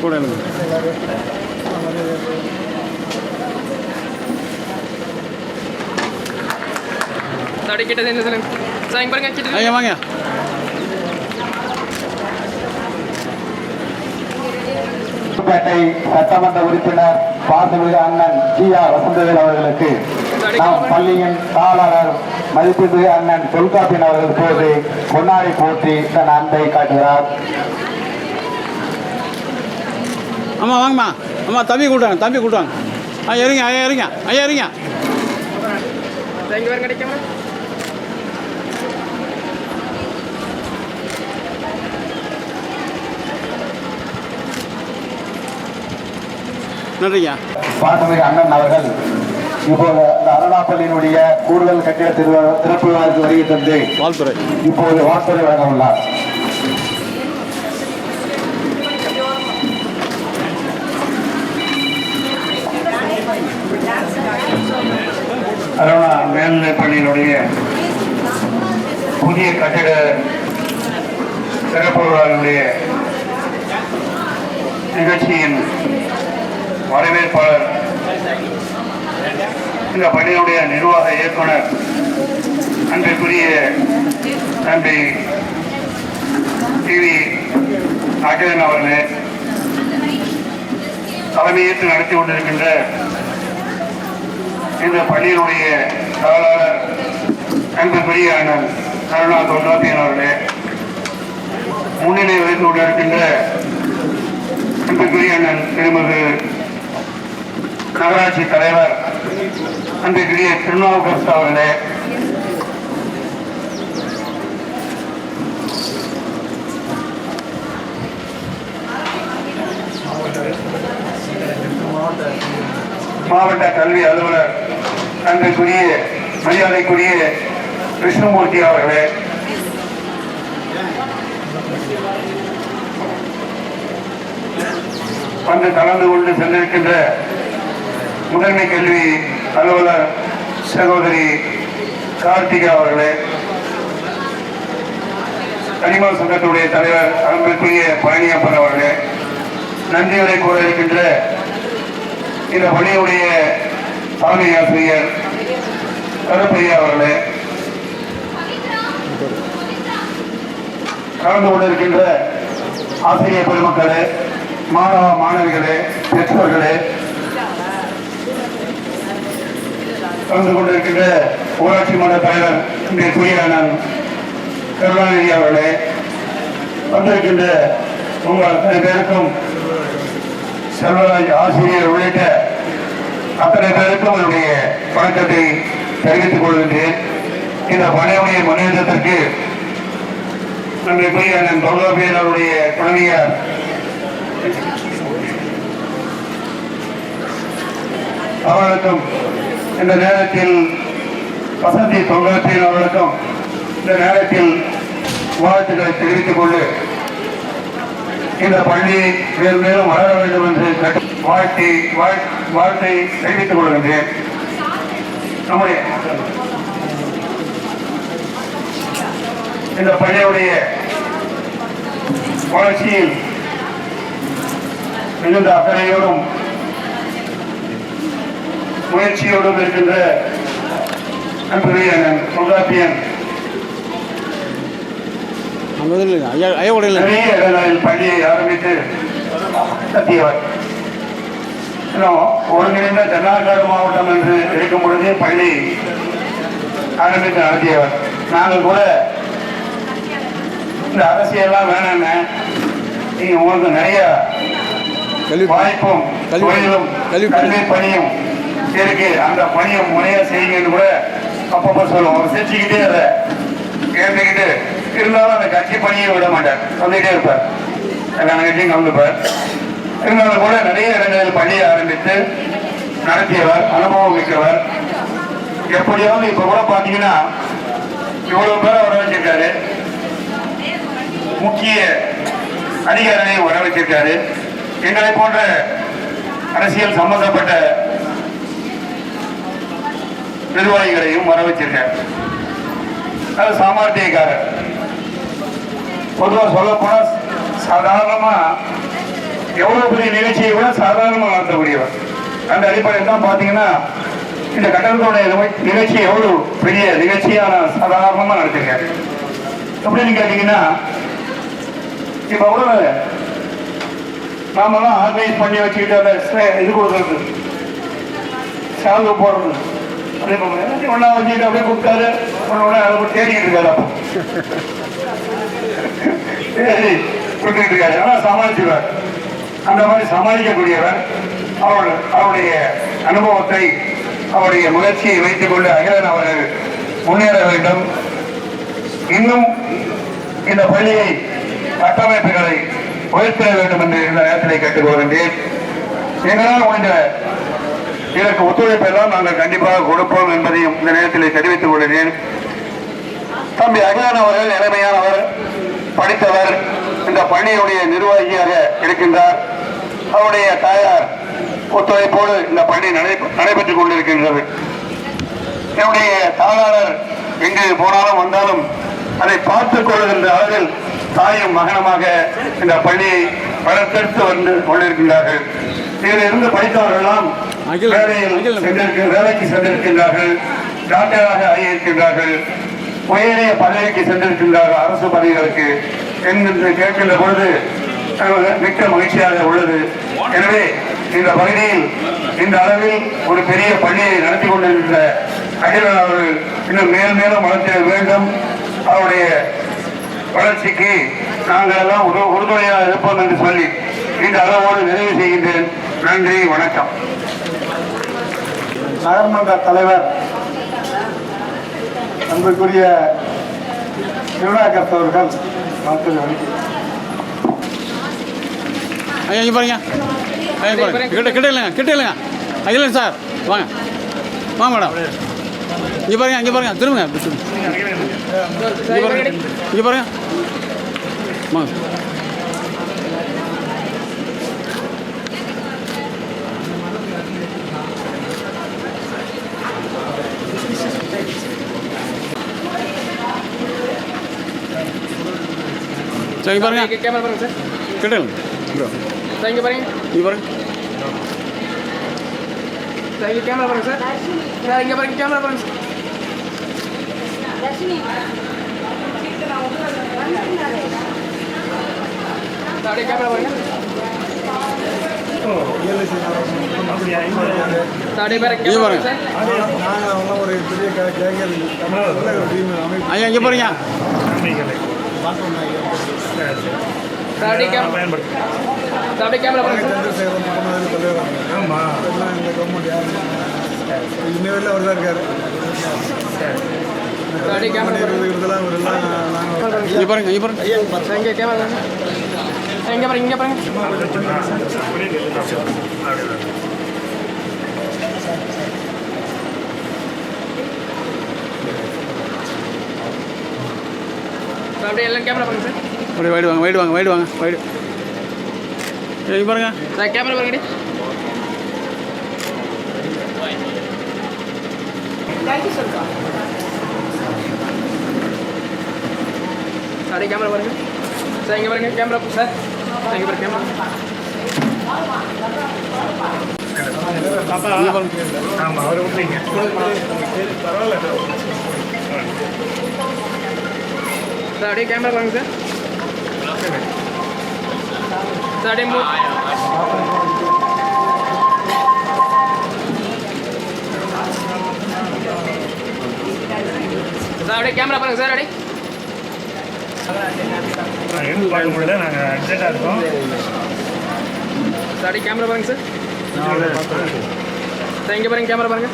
கூட ஐயா வாங்க புதுப்பேட்டை சட்டமன்ற உறுப்பினர் பாசமிகு அண்ணன் ஜி.ஆர். வசந்தவேல் அவர்களுக்கு நம் பள்ளியின் தாளர் மதிப்பிற்கு அண்ணன் தொல்காப்பியன் அவர்கள் போது பொன்னாடை போற்றி தன் அன்பை காட்டுகிறார். அம்மா வாங்கம்மா அம்மா தம்பி கூட்டாங்க ஐயா இருங்க ஐயா இருங்க நன்றிங்க. பாசமிகு அண்ணன் அவர்கள் இப்போது இந்த அருணாப்பள்ளியினுடைய கூடுதல் கட்டிட திறப்பு விழாவுக்கு வருகை தந்து வாழ்த்துறை இப்போது வாழ்த்துறை வழங்க உள்ளார். அருணா மேல்நிலைப் பள்ளியினுடைய புதிய கட்டிட சிறப்பு விழாவினுடைய நிகழ்ச்சியின் வரவேற்பாளர் இந்த பள்ளியினுடைய நிர்வாக இயக்குனர் அன்றைக்குரிய தம்பி டிவி அகிலன் அவர்களே, தலைமையேற்று நடத்தி கொண்டிருக்கின்ற இந்த பள்ளியினுடைய தாளர் அன்புக்குரிய அண்ணன் அருணா தொல்காப்பியன் அவர்களே, முன்னிலை வைத்துக் கொண்டிருக்கின்ற அன்புக்குரிய அண்ணன் திருமதி நகராட்சி தலைவர் அன்புக்குரிய திருநாவுக்கரசு அவர்களே, மாவட்ட கல்வி அலுவலர் அன்புக்குரிய மரியாதைக்குரிய கிருஷ்ணமூர்த்தி அவர்களே, வந்து கலந்து கொண்டு சென்றிருக்கின்ற முதன்மை கல்வி அலுவலர் சகோதரி கார்த்திகா அவர்களே, கனிம சங்கத்துடைய தலைவர் அன்புக்குரிய பழனியப்பன் அவர்களே, நன்றிகளை கூற இருக்கின்ற இந்த பள்ளியுடைய தலைமை ஆசிரியர் கருப்பையா அவர்களே, கலந்து கொண்டிருக்கின்ற ஆசிரியர் பெருமக்களே, மாணவ மாணவிகளே, பெற்றோர்களே, கலந்து கொண்டிருக்கின்ற ஊராட்சி மன்ற தலைவர் இன்றைய அண்ணன் கருணாநிதி அவர்களே, வந்திருக்கின்ற உங்கள் அத்தனை பேருக்கும் செல்வராஜ் ஆசிரியர் உள்ளிட்ட அத்தனை பேருக்கும் என்னுடைய வணக்கத்தை தெரிவித்துக் கொள்கின்றேன். இந்த பணியுடைய முன்னேற்றத்திற்கு நம்முடைய அண்ணன் தொல்காப்பியன் அவருடைய துணைவியார் அவர்களுக்கும் இந்த நேரத்தில் வசந்தி தொல்காப்பியன் அவர்களுக்கும் இந்த நேரத்தில் வாழ்த்துக்களை தெரிவித்துக் கொண்டு இந்த பள்ளி மேலும் மேலும் வளர வேண்டும் என்று வாழ்த்தை தெரிவித்துக் கொள்கின்றேன். நம்முடைய இந்த பள்ளியுடைய வளர்ச்சியில் மிகுந்த அக்கறையோடும் முயற்சியோடும் இருக்கின்ற அன்புடைய தொல்காப்பியன் நிறைய இடங்களில் பள்ளியை ஆரம்பித்து நடத்தியவர். ஒருங்கிணைந்த தென்னார்காடு மாவட்டம் என்று இருக்கும் பொழுதே பள்ளி ஆரம்பித்து நடத்தியவர். நாங்கள் கூட இந்த அரசியல்லாம் வேணாங்க, நீங்க உங்களுக்கு நிறைய வாய்ப்பும் தொழிலும் கல்வி பணியும் இருக்கு. அந்த பணியை முறையா செய்யுங்கன்னு கூட அப்பப்போ சொல்லுவோம். அவர் செஞ்சுக்கிட்டே அதை கேட்டுக்கிட்டு இருந்தாலும் அந்த கட்சி பணியை விட மாட்டார், சொல்லிட்டே இருப்பார், எல்லா கட்சியும் கலந்துப்பார். இருந்தாலும் கூட நிறைய இடங்களில் பணியை ஆரம்பித்து நடத்தியவர், அனுபவம் மிக்கவர். எப்படியாவது இப்ப கூட பாத்தீங்கன்னா இவ்வளவு பேரை வர வச்சிருக்காரு, முக்கிய அதிகாரிகளையும் வர வச்சிருக்காரு, எங்களை போன்ற அரசியல் சம்பந்தப்பட்ட நிர்வாகிகளையும் வர வச்சிருக்காரு. அது சாமர்த்தியக்காரர். பொதுவாக சொல்ல போனா சாதாரணமா எவ்வளவு பெரிய நிகழ்ச்சியை கூட சாதாரணமா நடத்தக்கூடியவர். அந்த அடிப்படையில் தான் பாத்தீங்கன்னா இந்த கட்டணத்துடைய நிகழ்ச்சி எவ்வளவு பெரிய நிகழ்ச்சியா நான் சாதாரணமா நடத்திருக்கேன். எப்படின்னு கேட்டீங்கன்னா இப்ப கூட நாமெல்லாம் ஆர்கனைஸ் பண்ணி வச்சுக்கிட்டு அந்த இது கொடுக்கறது, சேலவு போடுறது, ஒன்னா வச்சுக்கிட்டு அப்படியே கொடுத்தாரு, ஒன்னு தேடிக்கிட்டு இருக்காரு. அப்போ தேடி கொடுத்துக்கிட்டு இருக்காரு. ஆனா சமாளிச்சுவார். அந்த மாதிரி சமாளிக்கக்கூடியவர். அவருடைய அனுபவத்தை, அவருடைய முயற்சியை வைத்துக் கொண்டு அகிலன் அவர்கள் முன்னேற வேண்டும். இன்னும் இந்த பள்ளியை கட்டமைப்புகளை உயர்த்திட வேண்டும் என்று இந்த நேரத்தில் கேட்டுக்கொள்கின்றேன். எங்களால் முடிந்த இதற்கு ஒத்துழைப்பு எல்லாம் நாங்கள் கண்டிப்பாக கொடுப்போம் என்பதையும் இந்த நேரத்தில் தெரிவித்துக் கொள்கிறேன். தம்பி அகிலன் அவர்கள் இளமையானவர், படித்தவர், இந்த பள்ளியுடைய நிர்வாகியாக இருக்கின்றார். அவருடைய தாயார் ஒத்துழைப்போடு இந்த பள்ளி நடைபெற்றுக் கொண்டிருக்கின்றது. என்னுடைய தாயாளர் எங்கு போனாலும் வந்தாலும் அதை பார்த்துக் கொள்கின்ற அளவில் தாயும் மகனமாக இந்த பள்ளியை வளர்த்தெடுத்து வந்து கொண்டிருக்கின்றார்கள். இதில் இருந்து படித்தவர்களெல்லாம் வேலைக்கு சென்றிருக்கின்றார்கள், டாக்டராக ஆகியிருக்கின்றார்கள், உயரிய பதவிக்கு சென்றிருக்கின்றார்கள், அரசு பதவிகளுக்கு என்று கேட்கின்ற பொழுது மிக்க மகிழ்ச்சியாக உள்ளது. எனவே இந்த பகுதியில் இந்த அளவில் ஒரு பெரிய பள்ளியை நடத்தி கொண்டிருக்கின்ற அகிலன் அவர்கள் இன்னும் மேல் மேலும் வளர்த்திட வேண்டும். அவருடைய வளர்ச்சிக்கு நாங்கள் எல்லாம் உறுதுணையாக இருப்போம் என்று சொல்லி இந்த அளவோடு நிறைவு செய்கின்றேன். நன்றி, வணக்கம். நகர்மன்ற தலைவர் அன்புக்குரிய திருநாகர் அவர்கள் ஐயா இங்கே பாருங்க, கிட்ட இல்லைங்க அகிலன் சார் வாங்க மேடம். இங்கே பாருங்க திரும்புங்க, இங்கே பாருங்க வாங்க. சரி பாருங்க, கேமரா பாருங்க சார், கிட்ட ப்ரோ சார், இங்கே பாருங்க சார், இங்கே கேமரா பாருங்க சார், இங்கே பாருங்க கேமரா பாருங்க சார். அப்படியே கேமரா பாருங்க, ஐயா இங்கே பாருங்க. இன்னும் அவர் தான் இருக்காரு. இங்கே பாருங்க, இங்கே பாருங்க, இங்கே கேமரா இங்கே பாருங்க, இங்கே பாருங்க. அப்படியே எல்லாம் கேமரா பாருங்க சார், அப்படியே வைடு வாங்க இங்கே பாருங்க சார், கேமரா பாருங்க. அப்படியே கேமரா பாருங்க சார், இங்கே பாருங்க கேமரா சார், இங்கே பாருங்க கேமரா. ஆமாம், அவர் விட்டுறீங்க பரவாயில்ல சார். அப்படியே கேமரா பாருங்க சார், அப்படியே அப்படியே கேமரா பாருங்க சார். அப்படியே எடுத்து பார்க்க முடியல, நாங்கள் அர்ஜென்ட்டாக இருக்கோம். சார் கேமரா பாருங்க சார். சார் இங்கே பாருங்க, கேமரா பாருங்க.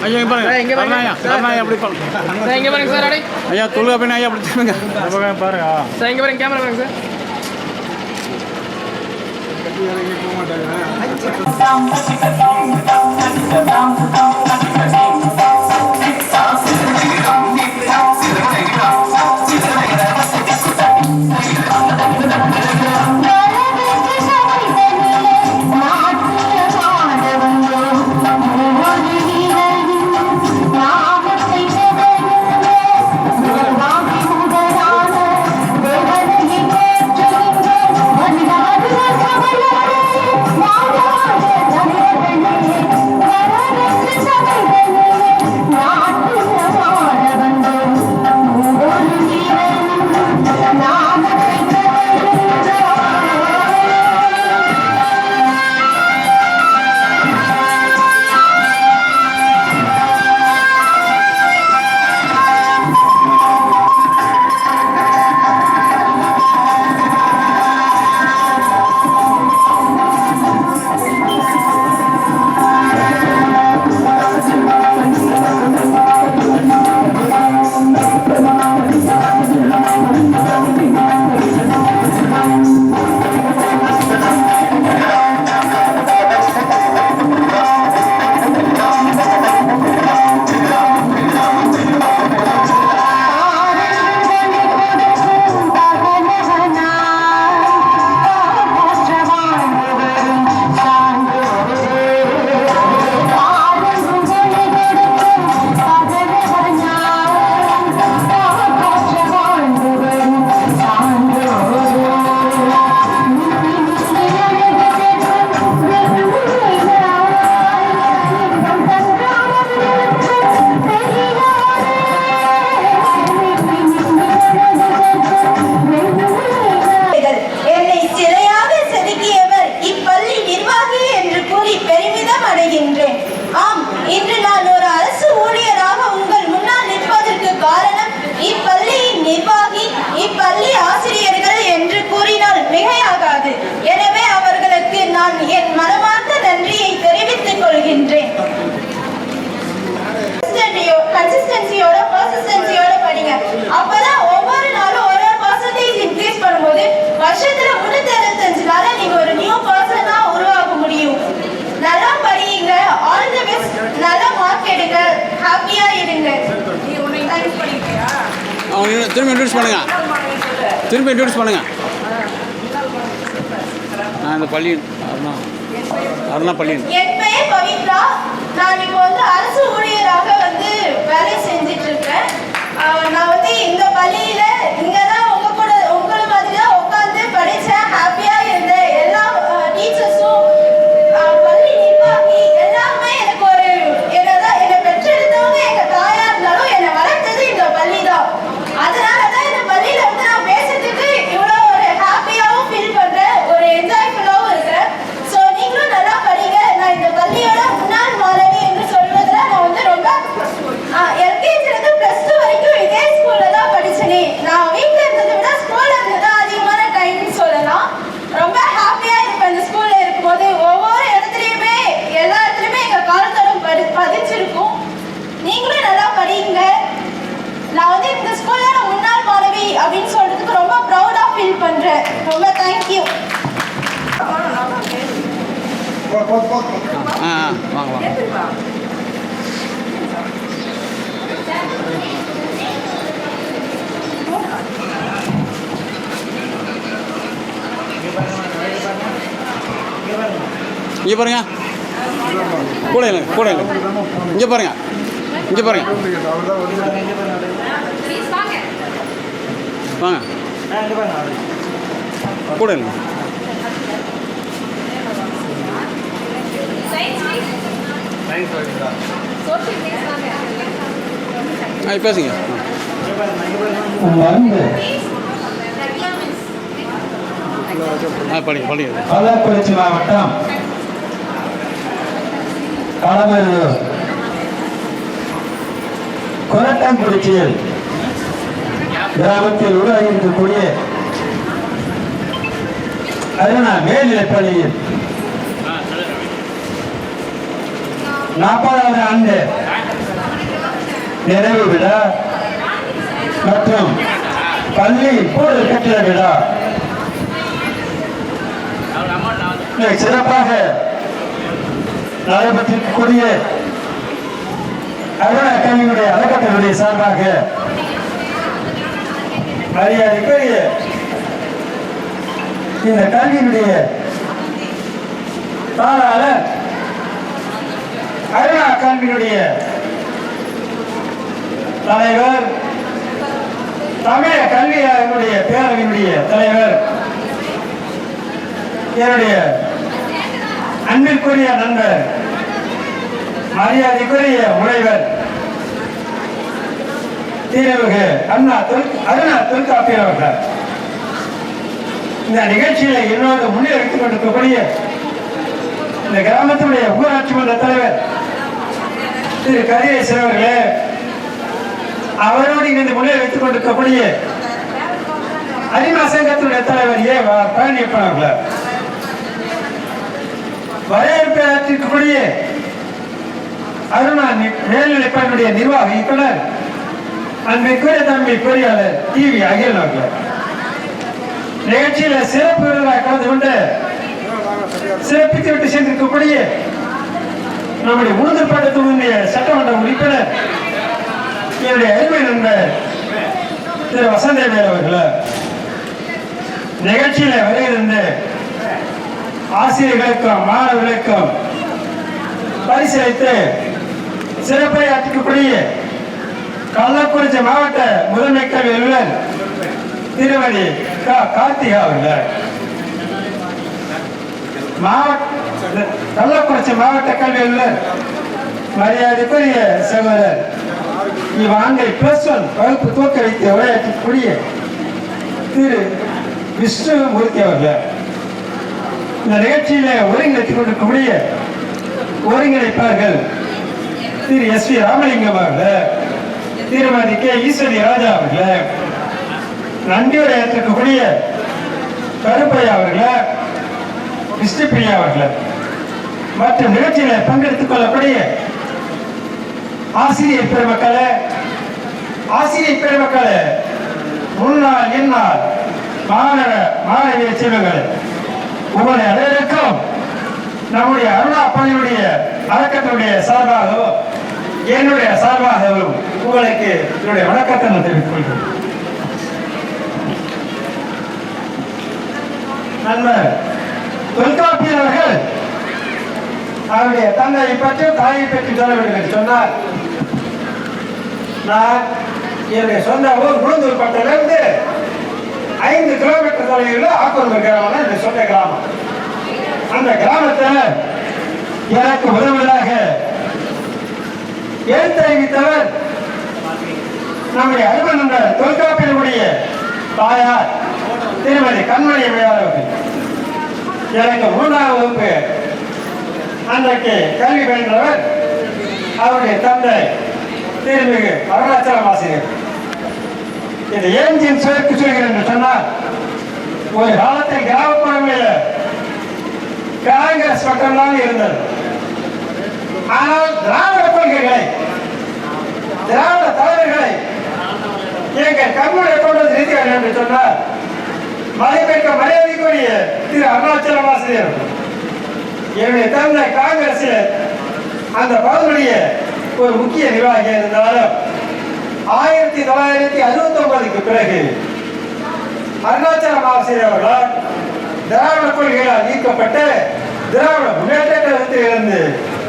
ஐயா இங்கே பாருங்க. இங்கே பாருங்க. ஐயா அப்படி பாருங்க. சார் இங்கே பாருங்க சார். அடே ஐயா தொழுகை அப்படின்னு ஐயா அப்படி சொல்லுங்க பாருங்க. சார் இங்கே பாருங்க, கேமரா பாருங்க சார். திரும்பி இன்ட்ரடியூஸ் பண்ணுங்க. திரும்பி இன்ட்ரடியூஸ் பண்ணுங்க. நான் இந்த பள்ளி அருணா பள்ளி. என் பெயர் பவித்ரா. நான் இப்போ வந்து அரசு ஊழியராக வந்து வேலை செஞ்சுட்டு இருக்கேன். நான் வந்து இந்த பள்ளியில இங்கே தான் உங்களை மாதிரி தான் உட்காந்து படித்தேன். ஹாப்பியாக இருந்தேன். எல்லா டீச்சர்ஸும் பள்ளி நிர்வாகி எல்லாமே எனக்கு ஒரு என்னை பெற்றெடுத்தவங்க எங்கள் தாயாக இருந்தாலும் என்னை வளர்த்தது இந்த பள்ளி தான். அதனால தான் இந்த பள்ளியில் வந்து நான் பேசுறதுக்கு இவ்வளோ ஒரு ஹாப்பியாகவும் ஃபீல் பண்ணுறேன், ஒரு என்ஜாய்ஃபுல்லாகவும் இருக்கிறேன். ஸோ நீங்களும் நல்லா படிங்க. நான் இந்த பள்ளியோட முன்னாள் மாணவி என்று சொல்வதில் நான் வந்து ரொம்ப எல்கேஜிலேருந்து +2 வரைக்கும் இதே ஸ்கூலில் தான் படித்தேனே. நான் வீட்டில் இருந்ததை விட ஸ்கூலில் இருந்தது தான் அதிகமான டைம்னு சொல்லலாம். ரொம்ப ஹாப்பியாக இருப்பேன் இந்த ஸ்கூலில் இருக்கும்போது. ஒவ்வொரு இடத்துலையுமே எல்லா இடத்துலையுமே எங்கள் காலத்தோடம் பதிச்சிருக்கும். நீங்களும் நல்லா படிங்க. நான் வந்து இந்த ஸ்கூல்ல முன்னாள் மாணவி அப்படின்னு சொல்றதுக்கு ரொம்ப ப்ரௌடா ஃபீல் பண்றேன். ரொம்ப தேங்க்யூ. வாங்க வாங்க. இங்கே பாருங்க. கூட இல்லை கூட இல்லை. இங்கே பாருங்க. இங்கே பாருங்க. வாங்க கூட இல்லை. பேசுங்க. படிங்க படிங்க. கள்ளக்குறிச்சி மாவட்டம் களமல்லூர் கொரட்டாங்குறிச்சியில் கிராமத்தில் உருவாகியிருக்கக்கூடிய அருணா மேல்நிலைப் பள்ளியில் 40வது ஆண்டு நிறைவு விழா மற்றும் பள்ளி கூடுதல் கட்டிட விழா சிறப்பாக நடைபெற்றிருக்கக்கூடிய அருணா கல்வியுடைய அறக்கட்டளையுடைய சார்பாக மரியாதைக்குரிய இந்த கல்வியினுடைய தாளாளர் அருணா கல்வியினுடைய தலைவர் தமிழக கல்வியாளர்களுடைய பேரவையினுடைய தலைவர் என்னுடைய அன்பிற்குரிய நண்பர் மரியாதைக்குரிய முனைவர் திருமிகு அருணா தொல்காப்பியர் அவர்கள் இந்த நிகழ்ச்சியில என்னோடு முன்னெடுத்துக் கொண்டிருக்கக்கூடிய இந்த கிராமத்தினுடைய ஊராட்சி மன்ற தலைவர் திரு கதிரேசன் அவர்களே, அவரோடு இணைந்து முன்னே வைத்துக் கொண்டிருக்கக்கூடிய அரிமா சங்கத்தினுடைய தலைவர் பழனியப்பன் அவர்களே, வரவேற்பை ஆற்றிருக்கக்கூடிய அருணா மேல்நிலைப்பள்ளியுடைய நிர்வாக இயக்குனர் அன்பிற்குரிய தம்பி பொறியாளர் டிவி அகிலன் அவர்கள், நிகழ்ச்சியில சிறப்பு விருதாக கலந்து கொண்டு சிறப்பித்து விட்டு சென்றிருக்கக்கூடிய நம்முடைய உளுந்தூர்பேட்டை தொகுதிய சட்டமன்ற உறுப்பினர் என்னுடைய அருமை நண்பர் திரு வசந்தவேல் அவர்கள், நிகழ்ச்சியில வருகிறது ஆசிரியர்களுக்கும் மாணவர்களுக்கும் பரிசளித்து சிறப்பை ஆற்றிக்கக்கூடிய கள்ளக்குறிச்சி மாவட்ட முதன்மை கல்வி அலுவலர் திருமதி கார்த்திகா அவர்கள், கள்ளக்குறிச்சி மாவட்ட கல்வி அலுவலர் மரியாதைக்குரிய சகோதரர் இவ்வாண்டை +1 வகுப்பு துவக்க வைத்து உரையாற்றக்கூடிய திரு விஷ்ணுமூர்த்தி அவர்கள், இந்த நிகழ்ச்சியில ஒருங்கிணைத்துக் கொண்டிருக்கக்கூடிய ஒருங்கிணைப்பார்கள் திரு எஸ் வி ராமலிங்கம் அவர்கள், திருமதி கே ஈஸ்வரி ராஜா அவர்கள், நன்றியுரையாற்றக்கூடிய கருப்பையா அவர்கள், விஷ்ணுபிரியா அவர்கள் மற்றும் நிகழ்ச்சியில பங்கெடுத்துக் கொள்ளக்கூடிய ஆசிரியர் பெருமக்களே, முன்னாள் என்னால் மாணவிய செல்வங்கள், உங்களை அனைவருக்கும் நம்முடைய அருணா பள்ளியுடைய அறக்கட்டளையுடைய சார்பாகவும் என்னுடைய சார்பாகவும் உங்களுக்கு என்னுடைய வணக்கத்தை நான் தெரிவித்துக் கொள்கிறேன். நண்பர் தொல்காப்பியர் அவர்கள் அவருடைய தந்தையை பற்றியும் தாயை பற்றி சொல்ல வேண்டும் என்று சொன்னார். நான் என்னுடைய சொந்த ஊர் உளுந்தூர்பேட்டையிலிருந்து 5 கிலோமீட்டர் தொலைவில் ஆக்கூர் கிராமம் என்னுடைய சொந்த கிராமம். அந்த கிராமத்தில் எனக்கு முதலாக எழுத்தறிவித்தவர் நம்முடைய அருமை நண்பர் தொல்காப்பியருடைய தாயார் திருமதி கண்மணி அம்மையார் அவர்கள். எனக்கு 3ஆம் வகுப்பு அன்றைக்கு கல்வி பயின்றவர் அவருடைய தந்தை திருமிகு அருணாச்சலம் ஆசிரியர். இது ஏன் சுயக்கு சொல்கிறேன் என்று சொன்னால், ஒரு காலத்தில் கிராமப்புறங்களில் காங்கிரஸ் பக்கம்தான் இருந்தது. ஆனால் திராவிட கொள்கைகளை, திராவிட தலைவர்களை எங்கள் கண்முறை கொண்டது ரீதியாக என்று சொன்னார் மரியாதைக்குரிய திரு அருணாச்சலம் ஆசிரியர். என்னுடைய தந்தை காங்கிரஸில் அந்த பகுதியுடைய ஒரு முக்கிய நிர்வாகி இருந்தாலும் 1969க்கு பிறகு அருணாச்சலம் ஆசிரியர் அவர்களால் திராவிட கொள்கைகளால் நீக்கப்பட்டு திராவிட முன்னேற்ற கழகத்தில் இருந்து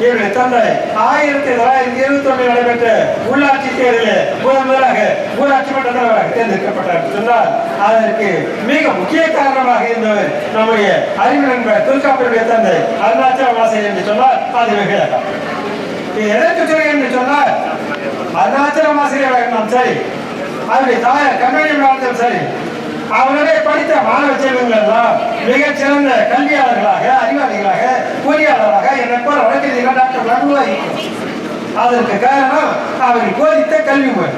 என்னுடைய தந்தை 1971 நடைபெற்ற உள்ளாட்சி தேர்தலில் முதலாக ஊராட்சி மன்ற தலைவராக தேர்ந்தெடுக்கப்பட்டார் சொன்னால் அதற்கு மிக முக்கிய காரணமாக இருந்தவர் நம்முடைய அறிவு நண்பர் தொல்காப்பியருடைய தந்தை அருணாச்சலம் ஆசிரியர் என்று சொன்னால் அது மிக எதற்கு சொல்கிறேன் என்று சொன்னால், அருணாச்சலம் ஆசிரியராக இருந்தாலும் சரி, அவருடைய தாயார் கண்மணி வாழ்ந்தாலும் சரி, அவர்களே படித்த மாணவ செல்வங்கள் எல்லாம் மிகச் சிறந்த கல்வியாளர்களாக, அறிவாளிகளாக, பொறியாளராக என்னை போல வழக்கறிஞர்கள் டாக்டர் உருவாகி அதற்கு காரணம் அவர்கள் போதித்த கல்வி முறை.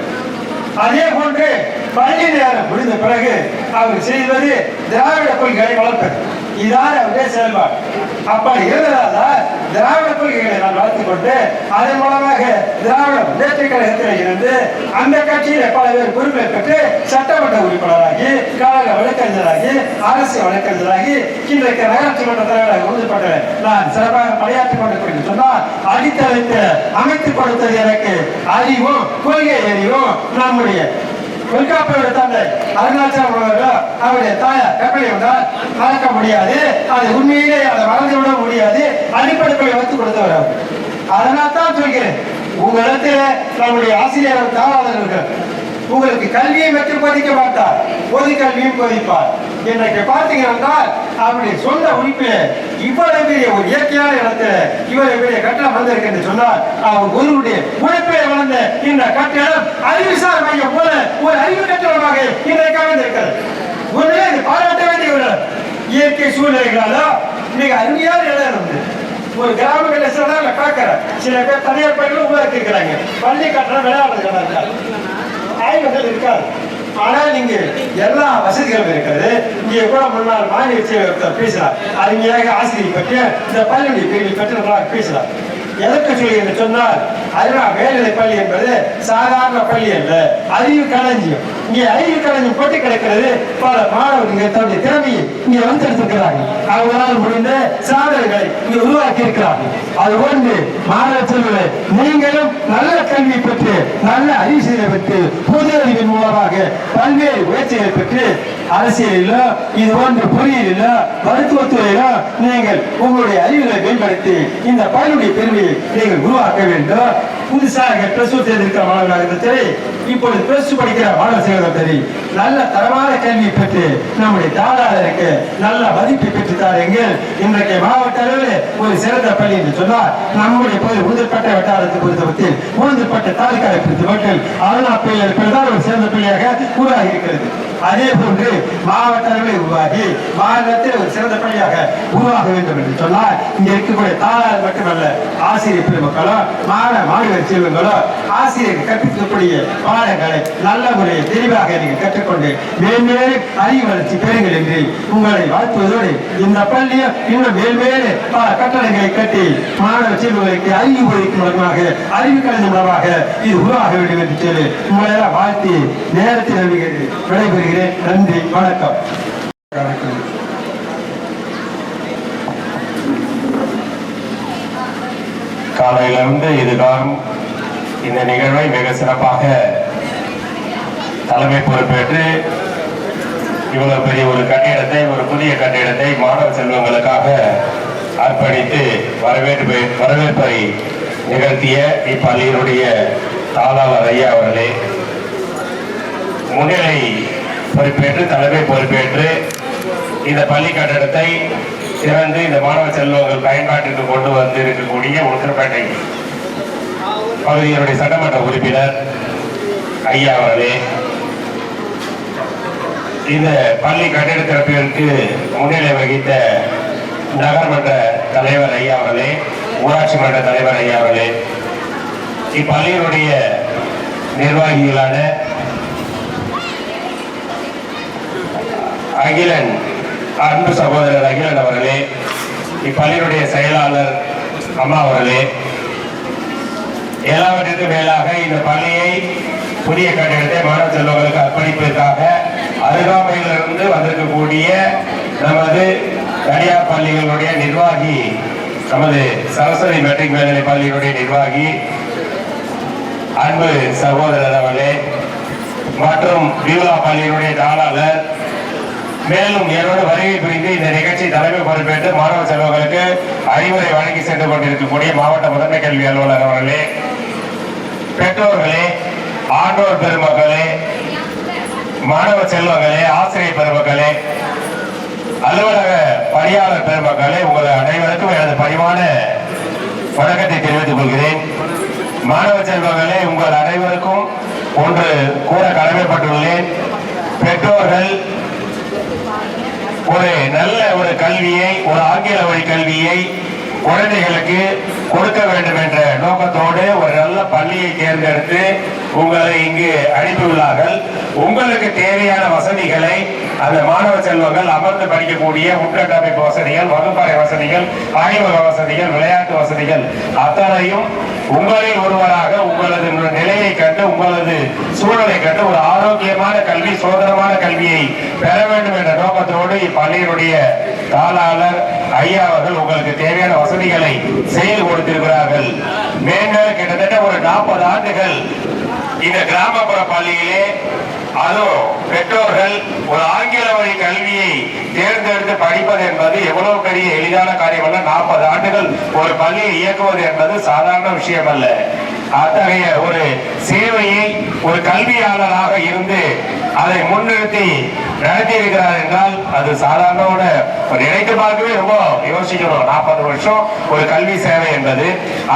அதே போன்று பள்ளி நேரம் முடிந்த பிறகு அவர் செய்வது திராவிட கொள்கைகளை வளர்ப்பது. இதான் அவருடைய செயல்பாடு. அப்படி இருந்ததால் திராவிட கொள்கைகளை நான் வளர்த்துக் கொண்டு அதன் மூலமாக திராவிட முன்னேற்ற கழகத்தில் இருந்து அந்த கட்சியில பல பேர் பொறுப்பை பெற்று சட்டமன்ற உறுப்பினராகி, கழக வழக்கறிஞராகி, அரசு வழக்கறிஞராகி, இன்றைக்கு நகராட்சி மன்ற தலைவராக உறுதிப்பட்டேன். நான் சிறப்பாக பணியாற்றிக் கொண்டு சொன்னால் அடித்தளத்தை அமைத்துக் கொடுத்தது எனக்கு அறிவும் கொள்கை அறிவும் நம்முடைய தொல்காப்பியோட தந்தை அருணாச்சலம் அவருடைய தாயார் கற்பனை வந்தால் மறக்க முடியாது. அது உண்மையிலே அதை மறந்து விட முடியாது. அடிப்படைகளை வைத்துக் கொடுத்தவர் அவர். அதனால் தான் சொல்கிறேன், உங்களிடத்தில் நம்முடைய ஆசிரியர் தாளாளர்கள் உங்களுக்கு கல்வியை மட்டும் போதிக்க மாட்டார், பொது கல்வியும் போதிப்பார். இன்றைக்கு பார்த்தீங்கன்னா அவருடைய சொந்த உறுப்பில இவ்வளவு பெரிய ஒரு இயற்கையான இடத்துல இவ்வளவு பெரிய கட்டணம் வந்திருக்கு என்று சொன்னால் அவர் ஒருவருடைய உழைப்பிலே வளர்ந்த இந்த கட்டணம் அறிவுசார் மையம் போல ஒரு அறிவு கட்டணமாக இன்றைக்கு அமைந்திருக்கிறது. உண்மையிலே இது பாராட்ட வேண்டிய ஒரு இயற்கை சூழ்நிலைகளால மிக அருமையான இடம் இருந்து ஒரு கிராமங்கள் பார்க்கிறேன். சில பேர் தனியார் பள்ளிகள் உருவாக்கி இருக்கிறாங்க. பள்ளி கட்டணம் விளையாடுறது ஆய்வுகள் இருக்காது. ஆனால் இங்கு எல்லா வசதிகளும் இருக்கிறது. இங்கே கூட முன்னாள் மாநில செயலர் பேசலாம், அருமையாக ஆசிரியர் பற்றி இந்த பள்ளியுடைய பிரிவை பற்றி பேசலாம். எதற்கு சொல்லி என்று சொன்னால் அதனால் மேல்நிலை பள்ளி என்பது சாதாரண பள்ளி அல்ல, அறிவு களஞ்சியம். இங்கே அறிவு களஞ்சியம் போட்டி கிடைக்கிறது. பல மாணவர்கள் தன்னுடைய திறமையை இங்கே வந்தெடுத்திருக்கிறார்கள். அவர்களால் முடிந்த சாதனைகளை இங்கே உருவாக்கி இருக்கிறார்கள். அதுபோன்று மாணவ செல்வங்களை நீங்களும் நல்ல கல்வி பெற்று நல்ல அறிவியலை பெற்று பொது அறிவின் மூலமாக பல்வேறு முயற்சிகளை பெற்று அரசியலிலோ இது போன்ற பொறியியலிலோ மருத்துவத்துறையிலோ நீங்கள் உங்களுடைய அறிவுகளை மேம்படுத்தி இந்த பள்ளியுடைய பெருமையை நீங்கள் உருவாக்க வேண்டும். புதுசாக பிளஸ் டூ தேர்ந்தெடுக்கிற மாணவர்களாக சரி, இப்பொழுது பிளஸ் டூ படிக்கிற மாணவர்கள் சரி, நல்ல தரமான கல்வி பெற்று நம்முடைய தாளாளருக்கு நல்ல மதிப்பை பெற்று தாருங்கள். இன்றைக்கு மாவட்ட அளவில் ஒரு சிறந்த பள்ளி என்று சொன்னால் நம்முடைய உதிர்பட்ட வட்டாரத்தை பொறுத்தவரையில் உதிர்பட்ட தாலுக்காவை பொறுத்தவரையில் அருணா பள்ளியில் தான் ஒரு சிறந்த பள்ளியாக உருவாகி இருக்கிறது. அதே போன்று மாவட்ட அளவில் உருவாகி மாநிலத்தில் ஒரு சிறந்த பள்ளியாக உருவாக வேண்டும் என்று சொன்னால் இங்க இருக்கக்கூடிய தாளாளர் மட்டுமல்ல, ஆசிரியர் பெருமக்களோ மாணவ செல்வங்களோ ஆசிரியர் கற்பிக்கக்கூடிய பாடங்களை நல்ல முறையில் தெளிவாக நீங்கள் கற்றுக்கொண்டு மேல்மேலே அறிவு வளர்ச்சி பெறுங்கள் என்று உங்களை வாழ்த்துவதோடு இந்த பள்ளியை இன்னும் மேல்மேலே பல கட்டடங்களை கட்டி மாணவ செல்வங்களுக்கு அறிவு போதிக்கும் மூலமாக அறிவு கலந்த மூலமாக இது உருவாக வேண்டும் என்று சொல்லி உங்களை வாழ்த்தி நேரத்தில் விடைபெறுகிறேன். நன்றி, வணக்கம். காலையிலிருந்து இதுதான் இந்த நிகழ்வை மிக சிறப்பாக தலைமை பொறுப்பேற்று இவ்வளவு பெரிய ஒரு கட்டிடத்தை, ஒரு புதிய கட்டிடத்தை மாணவ செல்வங்களுக்காக அர்ப்பணித்து வரவேற்பை நிகழ்த்திய இப்பள்ளியினுடைய தாளாளர் ஐயா அவர்களே, முன்னிலை பொறுப்பேற்று தலைமை பொறுப்பேற்று இந்த பள்ளி கட்டடத்தை திறந்து இந்த மாணவ செல்வங்கள் பயன்பாட்டிற்கு கொண்டு வந்து இருக்கக்கூடிய உளுந்தூர்பேட்டை பகுதியினுடைய சட்டமன்ற உறுப்பினர் ஐயா அவர்களே, இந்த பள்ளி கட்டிட திறப்பிற்கு முன்னிலை வகித்த நகர்மன்ற தலைவர் ஐயா அவர்களே, ஊராட்சி மன்ற தலைவர் ஐயா அவர்களே, இப்பள்ளியினுடைய நிர்வாகிகளான அகிலன் அன்பு சகோதரர் அகிலன் அவர்களே, இப்பள்ளியினுடைய செயலாளர் அம்மா அவர்களே, எல்லாவற்றிற்கும் மேலாக இந்த பள்ளியை புதிய கட்டிடத்தை மாணவ செல்வங்களுக்கு அர்ப்பணிப்பதற்காக அருகாமையிலிருந்து வந்திருக்கக்கூடிய நமது தனியார் பள்ளிகளுடைய நிர்வாகி, நமது சரஸ்வதி மெட்ரிக் மேல்நிலை பள்ளியினுடைய நிர்வாகி அன்பு சகோதரர் அவர்களே, மற்றும் வியூலா பள்ளியினுடைய தாளாளர், மேலும் என்னோட வருகை புரிந்து இந்த நிகழ்ச்சி தலைமை பொறுப்பேற்று மாணவ செல்வங்களுக்கு அறிவுரை வழங்கி சென்று கொண்டிருக்கக்கூடிய மாவட்ட முதன்மை கல்வி அலுவலர் அவர்களே, பெற்றோர்களே, ஆண்டோர் பெருமக்களே, மாணவ செல்வங்களே, ஆசிரியர் பெருமக்களே, அலுவலக பணியாளர் பெருமக்களே, உங்கள் அனைவருக்கும் எனது பணிவான வணக்கத்தை தெரிவித்துக் கொள்கிறேன். மாணவ செல்வங்களே, உங்கள் அனைவருக்கும் ஒன்று கூற கடமைப்பட்டுள்ளேன். பெற்றோர்கள் ஒரு நல்ல ஒரு கல்வியை, ஒரு ஆங்கில வழி கல்வியை குழந்தைகளுக்கு கொடுக்க வேண்டும் என்ற நோக்கத்தோடு ஒரு நல்ல பள்ளியை தேர்ந்தெடுத்து உங்களை இங்கு அனுப்பியுள்ளார்கள். உங்களுக்கு தேவையான வசதிகளை அந்த மாணவ செல்வங்கள் அமர்ந்து படிக்கக்கூடிய உட்கட்டமைப்பு வசதிகள், வகுப்பறை வசதிகள், ஆய்வக வசதிகள், விளையாட்டு வசதிகள் அத்தனையும் உங்களில் ஒருவராக உங்களது நிலையை கண்டு, உங்களது சூழலை கண்டு ஒரு ஆரோக்கியமான கல்வி, சோதனமான கல்வியை பெற வேண்டும் என்ற நோக்கத்தோடு இப்பள்ளியினுடைய தாளாளர் ஐயா அவர்கள் உங்களுக்கு தேவையான வசதிகளை செய்து கொடுத்திருக்கிறார்கள். மேலும் கிட்டத்தட்ட ஒரு 40 ஆண்டுகள் இந்த கிராமப்புற பள்ளியிலே அதுவும் பெற்றோர்கள் ஒரு ஆங்கில வழி கல்வியை தேர்ந்தெடுத்து படிப்பது என்பது எவ்வளவு பெரிய எளிதான காரியம் அல்ல. 40 ஆண்டுகள் ஒரு பள்ளியை இயக்குவது என்பது சாதாரண விஷயம் அல்ல. அத்தகைய ஒரு சேவையை ஒரு கல்வியாளராக இருந்து அதை முன்னிறுத்தி நடத்தி இருக்கிறார் என்றால் அது சாதாரண நினைத்து பார்க்கவே ரொம்ப யோசிக்கணும். 40 வருஷம் ஒரு கல்வி சேவை என்பது.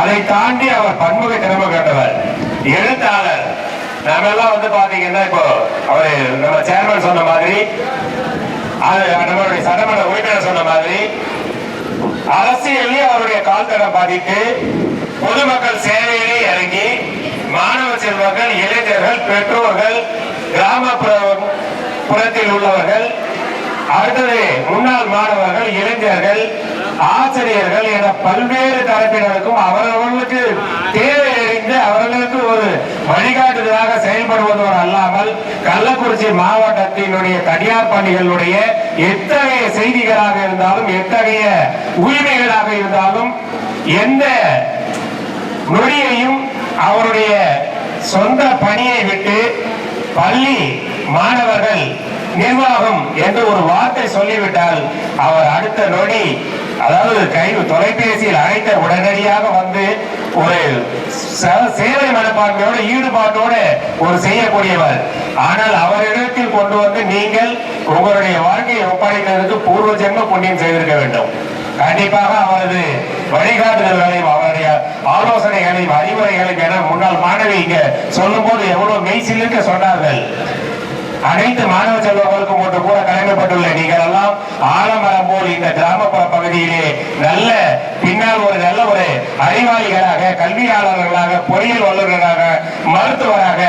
அதை தாண்டி அவர் பன்முக திறமை கொண்டவர், எழுத்தாளர். நம்ம எல்லாம் பாத்தீங்கன்னா இப்போ அவரு நம்ம சேர்மன் சொன்ன மாதிரி, அது நம்மளுடைய சட்டமன்ற உறுப்பினர் சொன்ன மாதிரி அரசியலே அவருடைய கால்தடம் பாதித்து பொதுமக்கள் சேவையிலே இறங்கி மாணவ செல்வங்கள், இளைஞர்கள், பெற்றோர்கள், கிராமப்புறத்தில் உள்ளவர்கள், அடுத்தது முன்னாள் மாணவர்கள், இளைஞர்கள், ஆசிரியர்கள் என பல்வேறு தரப்பினருக்கும் அவர்களுக்கு தேவை அறிந்து அவர்களுக்கு ஒரு வழிகாட்டுதலாக செயல்படுவதோடு அல்லாமல் கள்ளக்குறிச்சி மாவட்டத்தினுடைய தனியார் பள்ளிகளுடைய எத்தகைய செய்திகளாக இருந்தாலும், எத்தகைய உரிமைகளாக இருந்தாலும் எந்த நொடியையும் அவருடைய சொந்த பணியை விட்டு பள்ளி மாணவர்கள் நிர்வாகம் என்று ஒரு வார்த்தை சொல்லிவிட்டால் அவர் அடுத்த நொடி, அதாவது தொலைபேசியில் அழைத்த உடனடியாக வந்து ஒரு சேவை மனப்பான்மையோட ஈடுபாட்டோடு ஒரு செய்யக்கூடியவர். ஆனால் அவரிடத்தில் கொண்டு வந்து நீங்கள் உங்களுடைய வாழ்க்கையை ஒப்படைக்கிறதுக்கு பூர்வ ஜென்ம புண்ணியம் செய்திருக்க வேண்டும். கண்டிப்பாக அவரது வழிகாட்டுதல்களையும் அவருடைய ஆலோசனைகளையும் அறிவுரைகளையும் என முன்னாள் மாணவி இங்க சொல்லும் போது எவ்வளவு மெய் சிலிர்க்க சொன்னார்கள். அனைத்து மாணவ செல்வங்களுக்கும் ஒன்று கூட கடமைப்பட்டுள்ள நீங்கள் எல்லாம் ஆலமரம் போல் இந்த கிராமப்புற பகுதியிலே நல்ல பின்னால் ஒரு நல்ல ஒரு அறிவாளிகளாக, கல்வியாளர்களாக, பொறியியல் வல்லுநராக, மருத்துவராக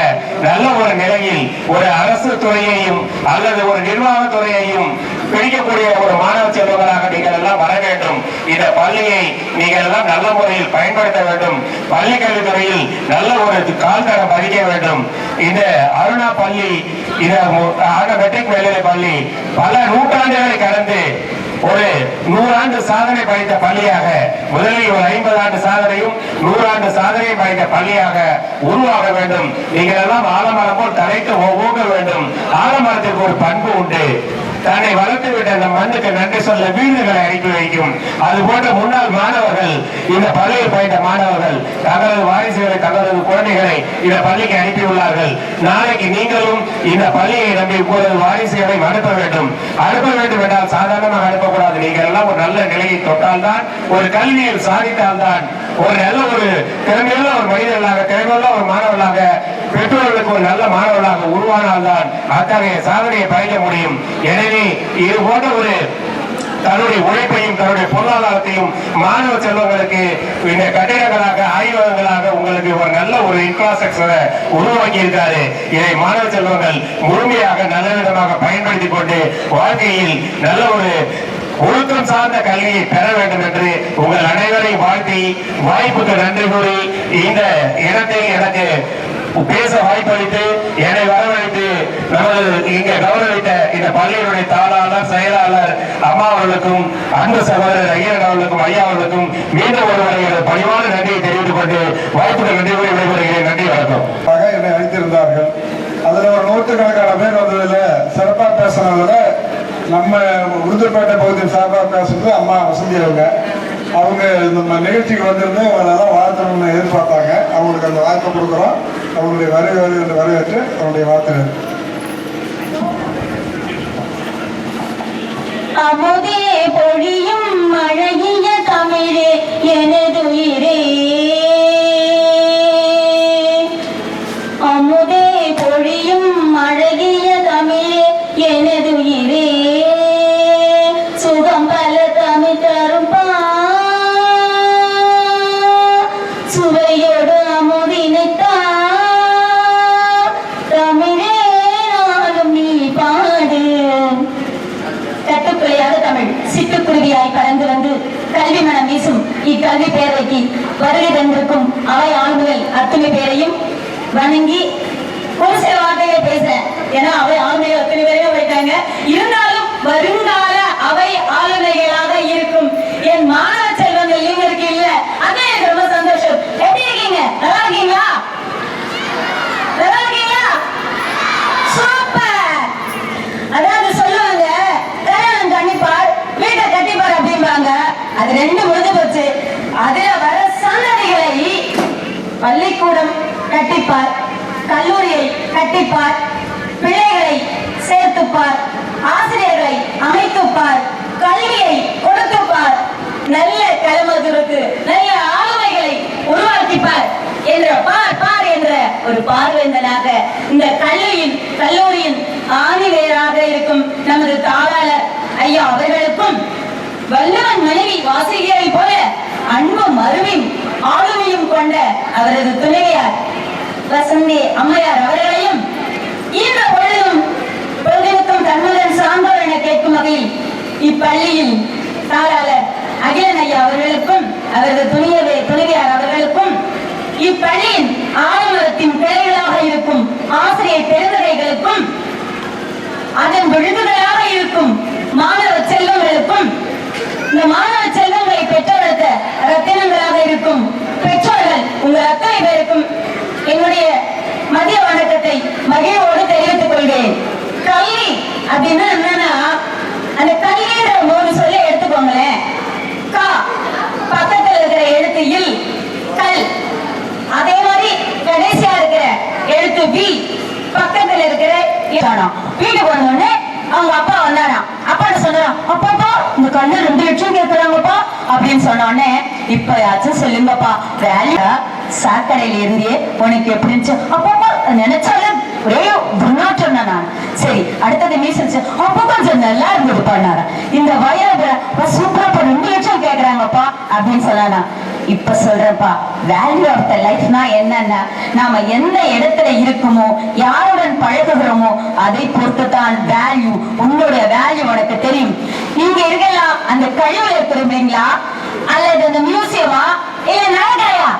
நல்ல ஒரு நிலையில் ஒரு அரசு துறையையும் அல்லது ஒரு நிர்வாக துறையையும் பிடிக்கக்கூடிய ஒரு மாணவ செல்வங்களாக நீங்கள் எல்லாம் வர வேண்டும். இந்த பள்ளியை நீங்கள் எல்லாம் நல்ல முறையில் பயன்படுத்த வேண்டும். பள்ளி கல்வித்துறையில் நல்ல ஒரு கால்தடம் பதிக்க வேண்டும். இந்த அருணா பள்ளி, மெட்ரிக் மேல்நிலை பள்ளி பல நூற்றாண்டுகளை கடந்து ஒரு 100 ஆண்டு சாதனை படைத்த பள்ளியாக, முதலில் ஒரு 50 ஆண்டு சாதனையும் 100 ஆண்டு சாதனையும் படைத்த பள்ளியாக உருவாக வேண்டும். நீங்கள் எல்லாம் ஆலமரம் போல் தலைத்து ஓங்க வேண்டும். ஆலமரத்திற்கு ஒரு பண்பு உண்டு. தன்னை வளர்த்து விட்ட அந்த மண்ணுக்கு நன்றி சொல்ல வீடுகளை அனுப்பி வைக்கும். அது போன்ற முன்னாள் மாணவர்கள், இந்த பள்ளியில் பயின்ற மாணவர்கள் தங்களது வாரிசுகளை, தங்களது குழந்தைகளை இந்த பள்ளிக்கு அனுப்பியுள்ளார்கள். நாளைக்கு நீங்களும் இந்த பள்ளியை நம்பி உங்களது வாரிசுகளை அனுப்ப வேண்டும். அனுப்ப வேண்டும் என்றால் சாதாரணமாக அனுப்பக்கூடாது. நீங்கள் எல்லாம் ஒரு நல்ல நிலையை தொட்டால்தான், ஒரு கல்வியில் சாதித்தால்தான், ஒரு நல்ல ஒரு திறமையுள்ள ஒரு மனிதர்களாக, திறமையுள்ள ஒரு மாணவர்களாக, பெற்றோர்களுக்கு ஒரு நல்ல மாணவர்களாக உருவானால்தான் அத்தகைய சாதனையை பயில முடியும். எனவே இது போன்ற ஒரு தன்னுடைய உழைப்பையும் தன்னுடைய பொருளாதாரத்தையும் மாணவ செல்வங்களுக்கு இந்த கட்டிடங்களாக, ஆய்வகங்களாக உங்களுக்கு ஒரு நல்ல ஒரு இன்ஃப்ராஸ்ட்ரக்சரை உருவாக்கி இருக்காரு. இதை மாணவ செல்வங்கள் முழுமையாக நல்ல விதமாக பயன்படுத்திக் கொண்டு வாழ்க்கையில் நல்ல ஒரு ஒழுக்கம் சார்ந்த கல்வியை பெற வேண்டும் என்று உங்கள் அனைவரையும் வாழ்த்தி, வாய்ப்புக்கு நன்றி கூறி இந்த இடத்தில் எனக்கு பேச வாய்ப்பளித்து என்னை வரவழைத்து நமது இங்க கௌரவித்த இந்த பள்ளியினுடைய தாளாளர், செயலாளர் அம்மா அவர்களுக்கும், அன்பு சகோதரர் ஐயன் அவர்களுக்கும், ஐயா அவர்களுக்கும் மீண்டும் ஒருவரை பணிவான நன்றியை தெரிவித்துக் கொண்டு வாய்ப்புகள் நன்றி கூறி விடைபெறுகிறேன். நன்றி, வணக்கம். என்னை அழைத்திருந்தார்கள். அதுல ஒரு 100கணக்கான பேர் வந்ததுல சிறப்பா பேசுறதுல நம்ம உருதுப்பேட்டை பகுதியின் சார்பாக பேசுறது அம்மா வசந்தி அவங்க நம்ம நிகழ்ச்சிக்கு வந்திருந்து அவங்களெல்லாம் வாழ்த்தணும்னு எதிர்பார்த்தாங்க. அவங்களுக்கு அந்த வாய்ப்பை கொடுக்குறோம். அவங்களுடைய வரவேற்று அவங்களுடைய வார்த்தை. அமுதே பொழியும் அழகிய தமிழே எனதுயிரே, அமுதே பொழியும் அழகிய தமிழே எனதுயிரே, சுகம் பல தமிழ் தரும் சுவையோடு அமுதினைத்தான் சிட்டுக்குருவியாய் பறந்து வந்து கல்வி மனம் வீசும் இக்கல்வி பேரைக்கு வருகை தந்திருக்கும் அவை ஆண்கள் அத்துணை பேரையும் வணங்கி ஒரு சில வார்த்தைகளை பேசுறேன். ஏன்னா அவை ஆளுநர்கள் அத்தனை பேரையும் வைத்தாங்க. இருந்தாலும் வருங்கால அவை ஆளுநர்களாக இருக்கும் என் மாணவ செல்வங்கள் இவங்களுக்கு இல்ல. அதான் எனக்கு ரொம்ப சந்தோஷம். எப்படி இருக்கீங்க? நல்லா இருக்கீங்களா? நல்லா இருக்கீங்களா? சூப்பர். அதாவது சொல்லுவாங்க கல்யாணம் கண்டிப்பார் வீட்டை கட்டிப்பார் அப்படிம்பாங்க. அது ரெண்டு முடிஞ்சு போச்சு. அதுல வர சந்ததிகளை பள்ளிக்கூடம் கட்டிப்பார், கல்லூரியை கட்டிப்பார், பிள்ளைகளை சேர்த்துப்பார், ஆசிரியர்களை அமைத்துப்பார், கல்வியை கொடுத்துப்பார், நல்ல தலைமதுருக்கு நல்ல ஆளுமைகளை உருவாக்கிப்பார் என்ற பார் என்ற ஒரு பார்வைந்தனாக இந்த கல்லூரியின் ஆணிவேராக இருக்கும் நமது தாளாளர் ஐயா அவர்களுக்கும் வல்லவன் மனைவி வாசிகையை போல அன்பும் அருமையும் ஆளுமையும் கொண்ட அவரது துணைவியார் வசந்தி அம்மையார் அவர்களையும் இந்த பொழுதும் தன்முதன் சான்றோர் என கேட்கும் வகையில் இப்பள்ளியில் தாளாளர் அகிலன் ஐயா அவர்களுக்கும் அவரது துணைவியார் அவர்களுக்கும் இப்பள்ளியின் ஆலமரத்தின் கிளைகளாக இருக்கும் ஆசிரியர் பெருந்தகைகளுக்கும் அதன் விழுதுகளாக இருக்கும் மாணவ செல்வங்களுக்கும் இந்த மாணவ செல்வங்களை பெற்றெடுத்த ரத்தினங்களாக இருக்கும் பெற்றோர்கள் உங்கள் அத்தனை பேருக்கும் என்னுடைய மதிய வணக்கத்தை மகிழ்வோடு தெரிவித்துக் கொள்கிறேன். கல்வி அப்படின்னா என்னன்னா அந்த கல்வின்ற மூணு சொல்ல எடுத்துக்கோங்களேன். கா பக்கத்தில் இருக்கிற எழுத்து இல் கல், அதே மாதிரி கடைசியா இருக்கிற எழுத்து வி பக்கத்தில் இருக்கிற வீட்டுக்கு வந்தோடனே அவங்க அப்பா வந்தாராம். அப்பாட்ட சொன்னாராம், அப்பாப்பா இந்த கல்லு 2 லட்சம் கேட்கிறாங்கப்பா அப்படின்னு சொன்னோடனே இப்பயாச்சும் சொல்லுங்கப்பா வேலையா சாக்கடையில இருந்தே உனக்கு எப்படி இருந்துச்சு அப்பாப்பா நினைச்சாலும் ஒரே துர்நாற்றம் தான். நான் சரி அடுத்தது மீசல்ச்சு அப்பா கொஞ்சம் நல்லா இருந்தது பண்ணாரா. இந்த வயது சூப்பரா 2 லட்சம் கேட்கறாங்கப்பா அப்படின்னு சொன்னானா. இப்ப சொல்றப்பா வேல்யூ ஆஃப் த லைஃப்னா என்னன்னா நாம எந்த இடத்துல இருக்குமோ யாருடன் பழகுகிறோமோ அதை பொறுத்து தான் வேல்யூ. உங்களுடைய வேல்யூ உனக்கு தெரியும். நீங்க இருக்கலாம் அந்த கழிவுல இருக்கிறீங்களா அல்லது அந்த மியூசியமா இல்ல நகைக்கடையா?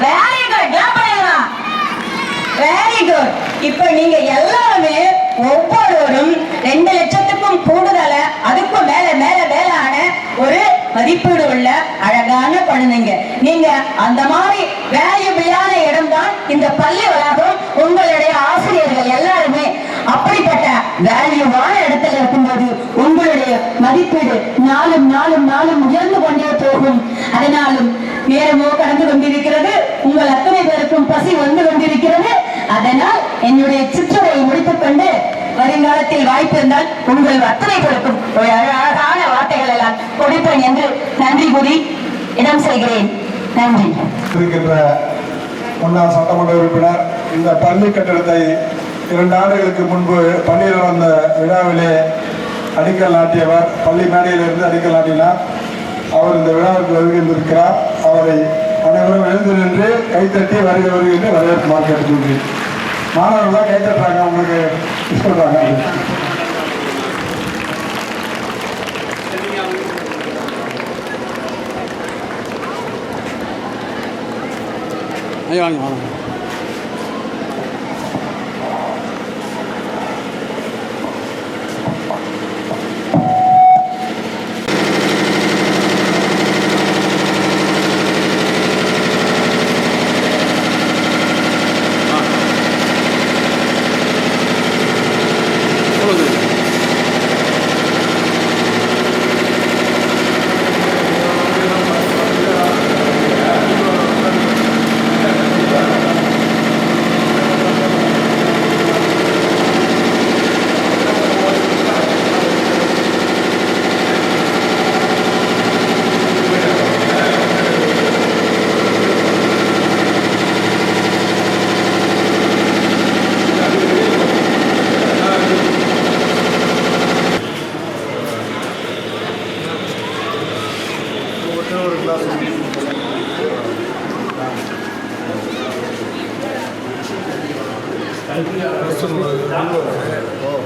Very good, very good. இப்ப நீங்க எல்லாருமே ஒவ்வொருவரும் 2 லட்சத்துக்கும் கூடுதல அதுக்கும் மேலான ஒரு மதிப்பீடு உள்ள அழகான குழந்தைங்க. நீங்க அந்த மாதிரி வேல்யூபிளான இடம் தான் இந்த பள்ளி வளாகம். உங்களுடைய ஆசிரியர்கள் எல்லாருமே அப்படிப்பட்ட வேல்யூவான இடத்துல இருக்கும்போது உங்களுடைய மதிப்பீடு நாளும் உயர்ந்து கொண்டே போகும். அதனாலும் நேரமோ கடந்து கொண்டிருக்கிறது, உங்கள் அத்தனை பேருக்கும் பசி வந்து கொண்டிருக்கிறது. அதனால் என்னுடைய சிற்றுரையை முடித்துக் கொண்டு வருங்காலத்தில் வாய்ப்பு இருந்தால் உங்கள் அத்தனை பேருக்கும் ஒரு அழகான வார்த்தைகள் எல்லாம் கொடுப்பேன் என்று நன்றி கூறி இடம் செய்கிறேன். நன்றி. இருக்கின்ற முன்னாள் சட்டமன்ற உறுப்பினர் இந்த பள்ளி கட்டிடத்தை 2 ஆண்டுகளுக்கு முன்பு பள்ளியில் நடந்த விழாவிலே அடிக்கல் நாட்டியவர். பள்ளி மேடையிலிருந்து அடிக்கல் நாட்டினார். அவர் இந்த விழாவுக்கு வருகின்றிருக்கிறார். அவரை அனைவரும் எழுந்து நின்று கைத்தட்டி வருகின்ற வரவேற்குமாறு கேட்டுக்கொள்கிறேன். மாணவர்களாக கைத்தட்டுறாங்க, உங்களுக்கு சொல்றாங்க. ஐயா வாங்க.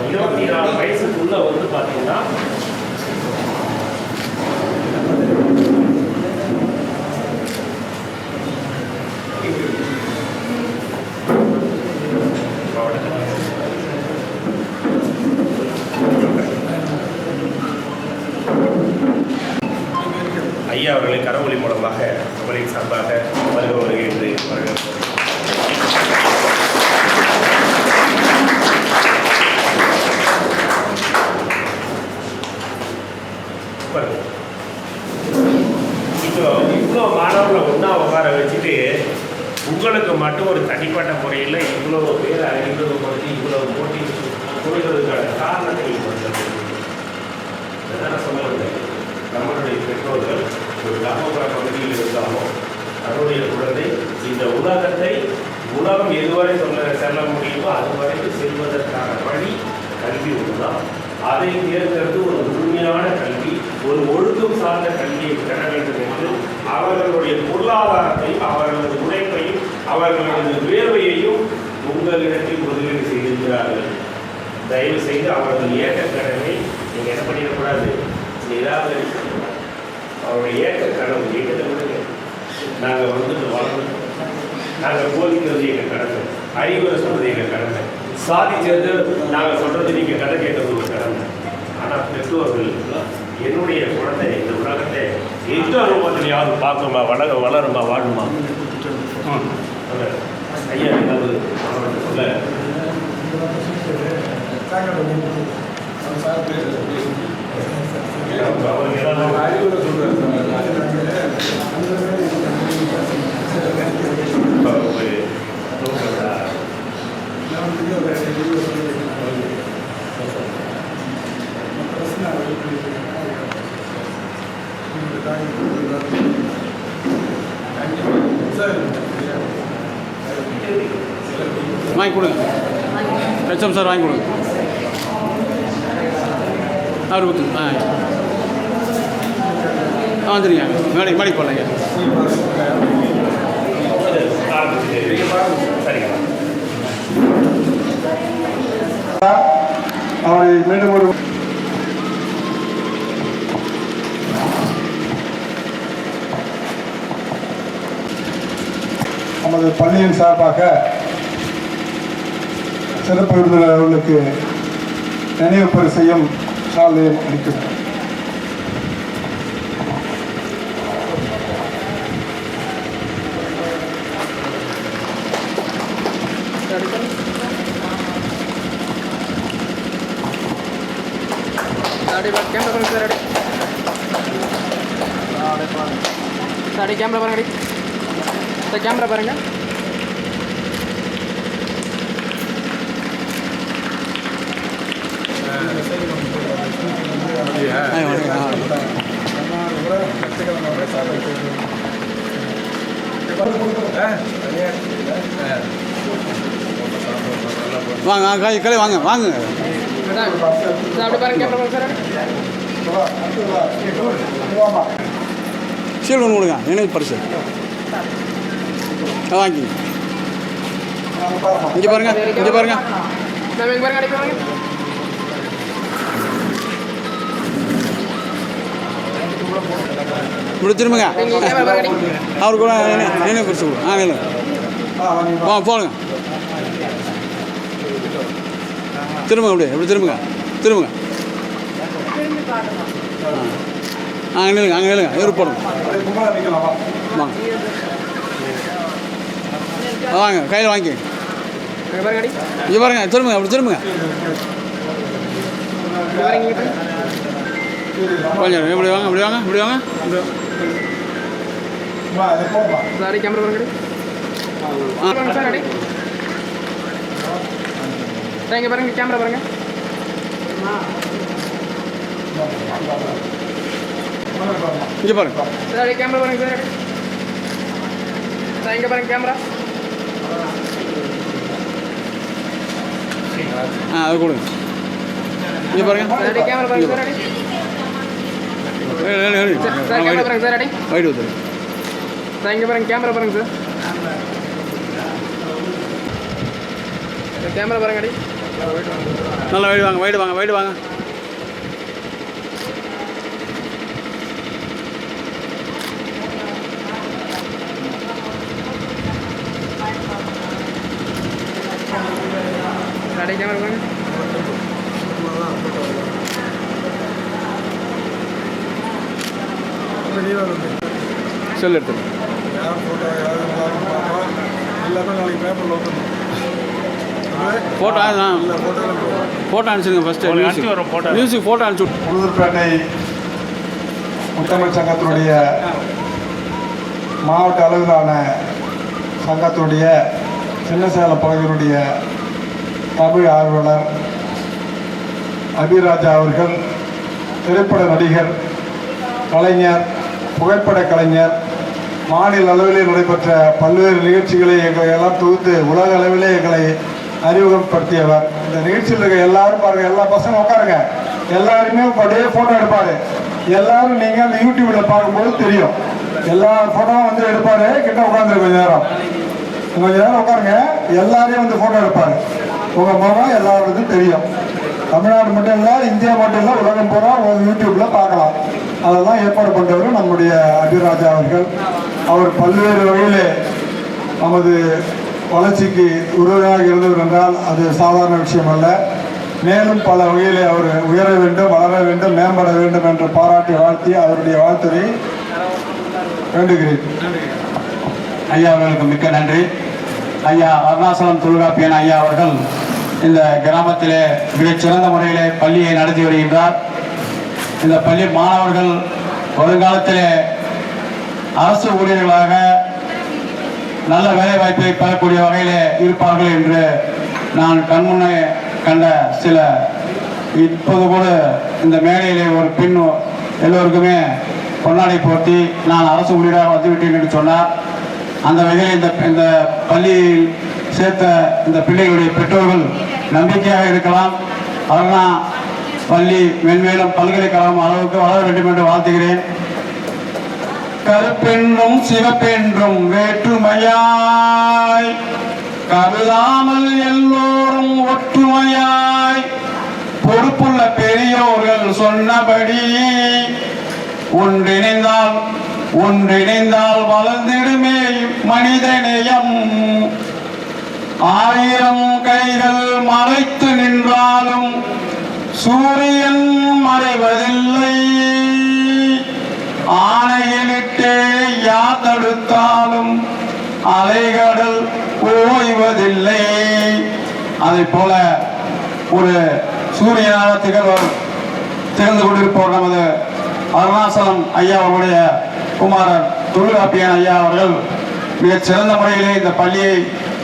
இருபத்தி 4 வயசுக்குள்ள வந்து பார்த்தீங்கன்னா ஐயா அவர்களை கரவொலி மூலமாக நம்மளின் சார்பாக வருகை என்று வரவேற்கிறோம். இவ்வளோ மாணவர்களை ஒன்றா உட்கார வச்சுட்டு உங்களுக்கு மட்டும் ஒரு தனிப்பட்ட முறையில் இவ்வளோ பேர் அறிமுகப்படுத்தி இவ்வளோ போட்டி கொடுக்கிறதுக்கான காரணத்தை நான் சொல்ல வந்தேன். நம்மளுடைய பெற்றோர்கள் ஒரு கிராமப்புற பகுதியில் இருந்தாலும் தன்னுடைய குழந்தை இந்த உலகம் எதுவரை செல்ல முடியுமோ அதுவரைக்கும் செல்வதற்கான வழி கல்வி ஒன்றுதான். அதை தேர்ந்தெடுத்து ஒரு முழுமையான கல்வி, ஒரு ஒழுக்கம் சார்ந்த கல்வியை பெற வேண்டும் என்று அவர்களுடைய பொருளாதாரத்தையும் அவர்களது உழைப்பையும் அவர்களது வேர்வையையும் உங்களிடத்தில் முதலீடு செய்திருக்கிறார்கள். தயவு செய்து அவரது ஏற்ற கடனை நீங்கள் என்ன பண்ணிடக்கூடாது, நிராகரிக்கணும். அவருடைய ஏற்ற கனவு எங்களை விடுங்க. நாங்கள் வந்துட்டு வளர்ந்து நாங்கள் போதிக்கிறது எங்கள் கடமை, அறிவுரை சொல்றது எங்கள் கடமை, சாதிச்சது நாங்கள் சொல்றது நீங்கள் கதை கேட்கறது ஒரு கடமை. ஆனால் பெற்றோர்கள் என்னுடைய குழந்தை இந்த உலகத்தை எந்த ரூபத்திலையாவது பார்க்குமா, வளருமா, வாழுமா? ஐயா ஏதாவது சொல்ல வாங்கி கொடுங்க. ஹெச்எம் சார் வாங்கி கொடுங்க. அவர் ஊற்று. வந்துடுங்க. மேடை போடலைங்க. அவரை மீண்டும் ஒரு நமது பள்ளியின் சார்பாக சிறப்பு விருந்தினர் அவர்களுக்கு நினைவு பரிசையும் சாலையும் அளிக்கிறார். கேமரா பாருங்க சார். அடி கேமரா பாருங்க. சார் கேமரா பாருங்க. வாங்க கலை வாங்க வாங்க. அப்படி பாருங்க கேமரா பாருங்க சார். சீல் ஒன்று கொடுங்க. நினைவு பரிசு வாங்கி. இங்கே பாருங்க, இங்கே பாருங்க. இப்படி திரும்புங்க. அவருக்கு கூட நினைவு பரிசு கொடு. நினைவு போடுங்க. திரும்புங்க. அப்படியே எப்படி திரும்புங்க. திரும்புங்க. அங்கே நில்லுங்க. அங்கே நில்லுங்க. இவரு போடுங்க. வாங்க வாங்க. கையில் வாங்கி. இங்கே பாருங்க. திரும்புங்க. அப்படி திரும்புங்க. கொஞ்சம் இப்படி வாங்க. இப்படி வாங்க. இப்படி வாங்க. சாரி கேமரா பாருங்க. சார் அடி இங்கே பாருங்க. கேமரா பாருங்க. இங்கே பாருங்க. சார் கேமரா பாருங்க சார். சார் இங்கே பாருங்க கேமரா. அது கொடுங்க. இங்கே பாருங்க. சார் கேமரா பாருங்க சார். சார் கேமரா பாருங்க சார். அடி வைடு ஊற்று. சார் இங்கே பாருங்க. கேமரா பாருங்க சார். கேமரா பாருங்க. அடி நல்லா வைடு வாங்க. வைடு வாங்க. வைடு வாங்க. அடி கேமரா பாருங்க. செல் எடுத்துருங்க. ஃபோட்டோ ஃபோட்டோ அனுப்பிச்சிருங்க ஃபஸ்ட்டு மியூசிக் ஃபோட்டோ அனுப்பிச்சு. உளுந்தூர்பேட்டை முத்தமிழ் சங்கத்தினுடைய மாவட்ட அளவிலான சங்கத்தினுடைய சின்னசேலம் பகுதியினுடைய தமிழ் ஆர்வலர் அபிராஜா அவர்கள் திரைப்பட நடிகர், கலைஞர், புகைப்பட கலைஞர், மாநில அளவிலே நடைபெற்ற பல்வேறு நிகழ்ச்சிகளை எங்களை எல்லாம் தொகுத்து உலக அளவிலே எங்களை அறிமுகப்படுத்தியவர். இந்த நிகழ்ச்சியில் இருக்க எல்லாரும் பாருங்க, எல்லா பசங்களும் உட்காருங்க, எல்லாருமே அப்படியே ஃபோட்டோ எடுப்பார். எல்லாரும் நீங்கள் அந்த யூடியூப்பில் பார்க்கும்போது தெரியும். எல்லா ஃபோட்டோவும் வந்து எடுப்பார். கிட்ட உட்காந்துரு கொஞ்சம் நேரம் உட்காருங்க. எல்லாரையும் வந்து ஃபோட்டோ எடுப்பார். உங்கள் முகம் எல்லாருக்கும் தெரியும். தமிழ்நாடு மட்டும் இல்லை, இந்தியா மட்டும் இல்லை, உலகம் பூரா யூடியூப்பில் பார்க்கலாம். அதெல்லாம் ஏற்பாடு பண்ணுறவர் நம்முடைய அபிராஜா அவர்கள். அவர் பல்வேறு வகையில் நமது வளர்ச்சிக்கு உறுதுணையாக இருந்தவர் என்றால் அது சாதாரண விஷயம் அல்ல. மேலும் பல வகையில் அவர் உயர வேண்டும், வளர வேண்டும், மேம்பட வேண்டும் என்று பாராட்டி வாழ்த்தி அவருடைய வாழ்த்துறை வேண்டுகிறேன். ஐயா அவர்களுக்கு மிக்க நன்றி. ஐயா அருணாசலம் தொல்காப்பியன் ஐயா அவர்கள் இந்த கிராமத்திலே மிகச்சிறந்த முறையிலே பள்ளியை நடத்தி வருகின்றார். இந்த பள்ளி மாணவர்கள் வருங்காலத்திலே அரசு ஊழியர்களாக நல்ல வேலை வாய்ப்பை பெறக்கூடிய வகையிலே இருப்பார்கள் என்று நான் கண்முன்னே கண்ட சில இப்போது கூட இந்த மேடையிலே ஒரு பெண் எல்லோருக்குமே பொன்னாடை போர்த்தி நான் அரசு ஊழியராக வந்துவிட்டேன் என்று சொன்னார். அந்த வகையில் இந்த பள்ளியில் சேர்த்த இந்த பிள்ளைகளுடைய பெற்றோர்கள் நம்பிக்கையாக இருக்கலாம். அதனால் பள்ளி மென்மேலும் பல்கலைக்கழகம் அளவுக்கு வளர வேண்டும் என்று வாழ்த்துகிறேன். கருப்பென்றும் சிவப்பென்றும் வேற்றுமையாய் கருதாமல் எல்லோரும் ஒற்றுமையாய் பொறுப்புள்ள பெரியோர்கள் சொன்னபடி ஒன்றிணைந்தால் வளர்ந்திடுமே மனிதநேயம். 1000 கைகள் மறைத்து நின்றாலும் சூரியன் மறைவதில்லை. ஆணையிலிட்டே யார் தடுத்தாலும் அலைகடல் ஓய்வதில்லை. அதை போல ஒரு சூரியனாக திகழ்ந்து கொண்டிருப்பவர் நமது அருணாசலம் ஐயா அவருடைய குமாரர் தொல்காப்பியன் ஐயா அவர்கள் மிகச் சிறந்த முறையிலே இந்த பள்ளியை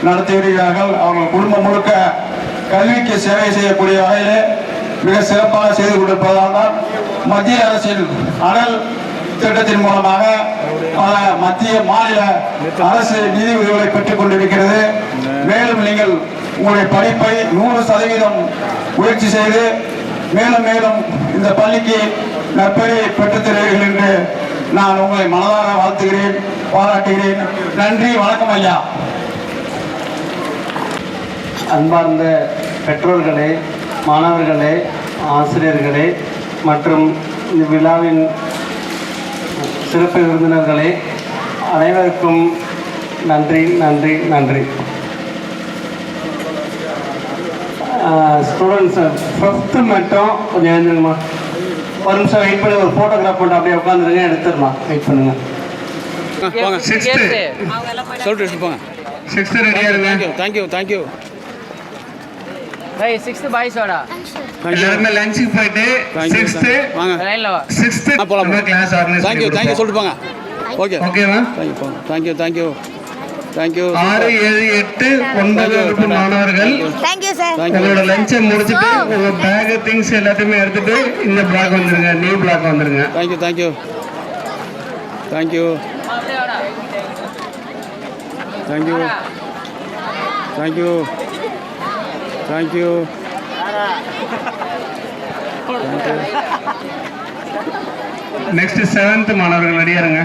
நடத்தி வருகிறார்கள். அவர்கள் குடும்பம் முழுக்க கல்விக்கு சேவை செய்யக்கூடிய வகையிலே மிக சிறப்பாக செய்து கொண்டிருப்பதால் தான் மத்திய அரசின் அடல் திட்டத்தின் மூலமாக பல மத்திய மாநில அரசு நிதி உதவிகளை பெற்றுக் கொண்டிருக்கிறது. மேலும் நீங்கள் உங்களுடைய படிப்பை 100% முயற்சி செய்து மேலும் மேலும் இந்த பள்ளிக்கு நற்பெயரை பெற்றுத் தருவீர்கள் என்று நான் உங்களை மனதார வாழ்த்துகிறேன், பாராட்டுகிறேன். நன்றி, வணக்கம் ஐயா. அன்பார்ந்த பெற்றோர்களே, மாணவர்களே, ஆசிரியர்களே மற்றும் இந்த விழாவின் சிறப்பு விருந்தினர்களே, அனைவருக்கும் நன்றி நன்றி நன்றி. ஸ்டூடெண்ட்ஸ் 5th மட்டும் கொஞ்சம் எழுந்துங்கம்மா. ஒரு நிமிஷம் வெயிட் பண்ணி ஒரு ஃபோட்டோகிராஃப் பண்ணி அப்படியே உட்காந்துருங்க, எடுத்துருமா. வெயிட் பண்ணுங்க. 6th போங்க. 6th ரெடியா இருங்க. தேங்க்யூ. Hey, 6th பாய்ஸ் வாடா. எல்லாரும் லஞ்சுக்கு போயிட்டு 6th வாங்க. லைன்ல வா. 6th போலாம். Class organise. தேங்க்யூ சொல்லிட்டு போங்க. ஓகேவா? தேங்க்யூ. 6, 7, 8, 9 மாணவர்கள். Thank you sir. உங்களோட லஞ்சை முடிச்சிட்டு உங்க பேக் திங்ஸ் எல்லாத்தையுமே எடுத்துட்டு இந்த பிளாக் வந்துருங்க. நியூ பிளாக் வந்துருங்க. தேங்க்யூ. நெக்ஸ்ட் 7th மாணவர்கள் ரெடியா இருங்க.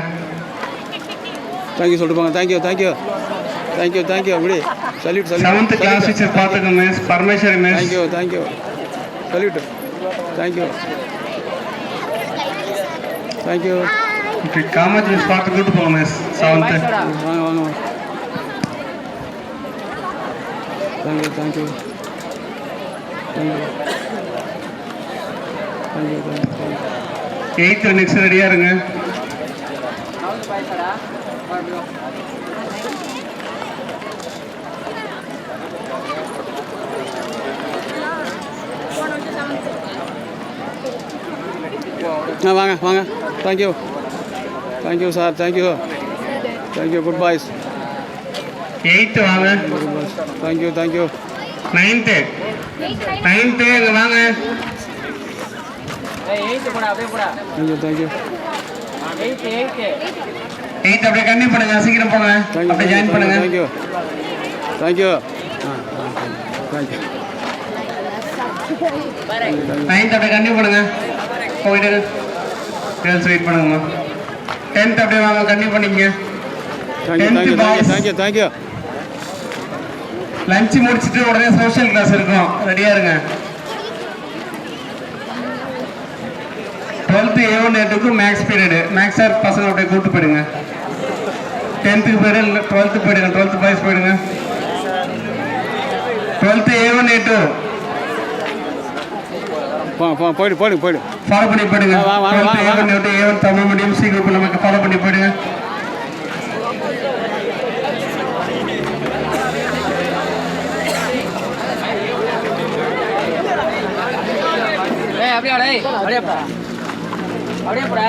தேங்க்யூ சொல்லிட்டு போங்க. தேங்க்யூ. அப்படி சல்யூட். 7th கிளாஸ் டீச்சர் பாத்துங்க miss. Parameswari miss. Thank you. Salute. Thank you. Okay, Kamaraj miss பாத்து கூட்டு போங்க மிஸ். 7th வாங்க. தேங்க்யூ. 8th நெக்ஸ்ட் ரெடியா இருங்க. வாங்க வாங்க. Thank you thank you sir. Thank you thank you. Good boys. 8th வாங்க. Thank you thank you. 9th இங்கே வாங்க. 8 போடா, அப்படியே போடா. Thank you thank you. 8th அப்படியே கண்டினியூ பண்ணுங்க. சீக்கிரம் போங்க. அப்படியே ஜாயின் பண்ணுங்க. Thank you thank you. 9th அப்படியே கண்டினியூ பண்ணுங்க. போயிட்டு கேர்ள்ஸ் வெயிட் பண்ணுங்கம்மா. 10th அப்படியே வாங்க, கண்டினியூ பண்ணிக்கங்க. Thank you thank you. லஞ்ச் முடிச்சுட்டு உடனே சோஷியல் கிளாஸ் இருக்கும், ரெடியா இருங்க. 12th A1 A2க்கு மேக்ஸ் பீரியடு. மேக்ஸ் சார் பசங்க அப்படியே கூப்பிட்டு போயிடுங்க. 10th போயிடு, 12th போயிடுங்க. 12th பாய்ஸ் போயிடுங்க. 12th A1 A2 போயிடு. ஃபாலோ பண்ணி போயிடுங்க. 12th A1 A2 A1 Tamil medium C group நமக்கு ஃபாலோ பண்ணி போயிடுங்க. அப்படியே போடா.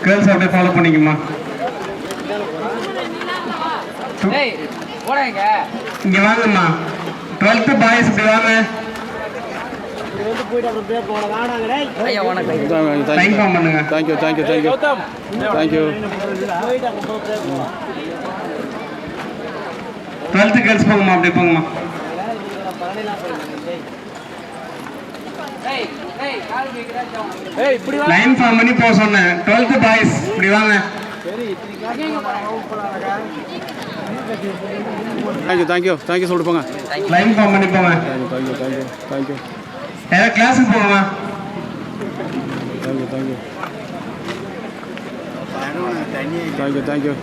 கேர்ள்ஸ் அப்படியே ஃபாலோ பண்ணிக்கம்மா. போடாங்க. இங்க வாங்கம்மா. 12th பாய்ஸ் இப்படி வாங்க. ஐயா வணக்கம். டைம் ஃபார்ம் பண்ணுங்க. Thank you thank you thank you thank you. 12th girls போங்கம்மா, அப்படியே போங்கம்மா. லைன் ஃபார்ம் பண்ணி போக சொன்னேன். 12th பாய்ஸ் இப்படி வாங்க. தேங்க்யூ சொல்லிட்டு போங்க. லைன் ஃபார்ம் பண்ணி போங்க. தேங்க்யூ. யாராவது கிளாஸுக்கு போங்கம்மா. Thank you.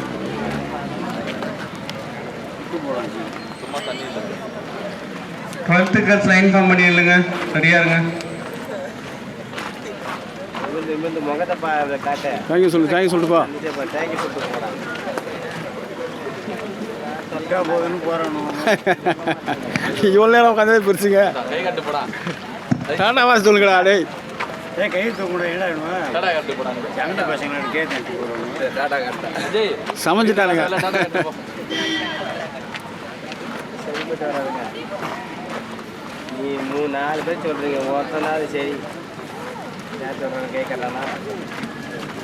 12th girls line form பண்ணி இல்லைங்க, சரியா இருங்க. தேங்க்யூ சொல்லிட்டு போ. இவ்வளோ நேரம் உட்காந்து பிரிச்சுங்க. டாடா சொல்லுங்கடா. டேய் சமைச்சிட்டானுங்க. நீ 3-4 பேர் சொல்றீங்க, ஒருத்தனாவது சரி நான் சொல்றேன் கேட்கலன்னா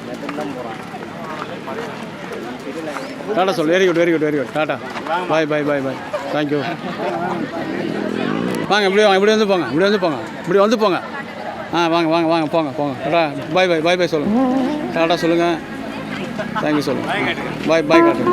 மட்டும்தான் போகிறான். டாடா சொல்லு. Very good. Tata. Bye. Thank you. வாங்க இப்படி வந்து போங்க. வாங்க போங்க. டாடா பாய் சொல்லுங்க. டாடா சொல்லுங்க. தேங்க்யூ சொல்லுங்க. பாய் காட்டுங்க.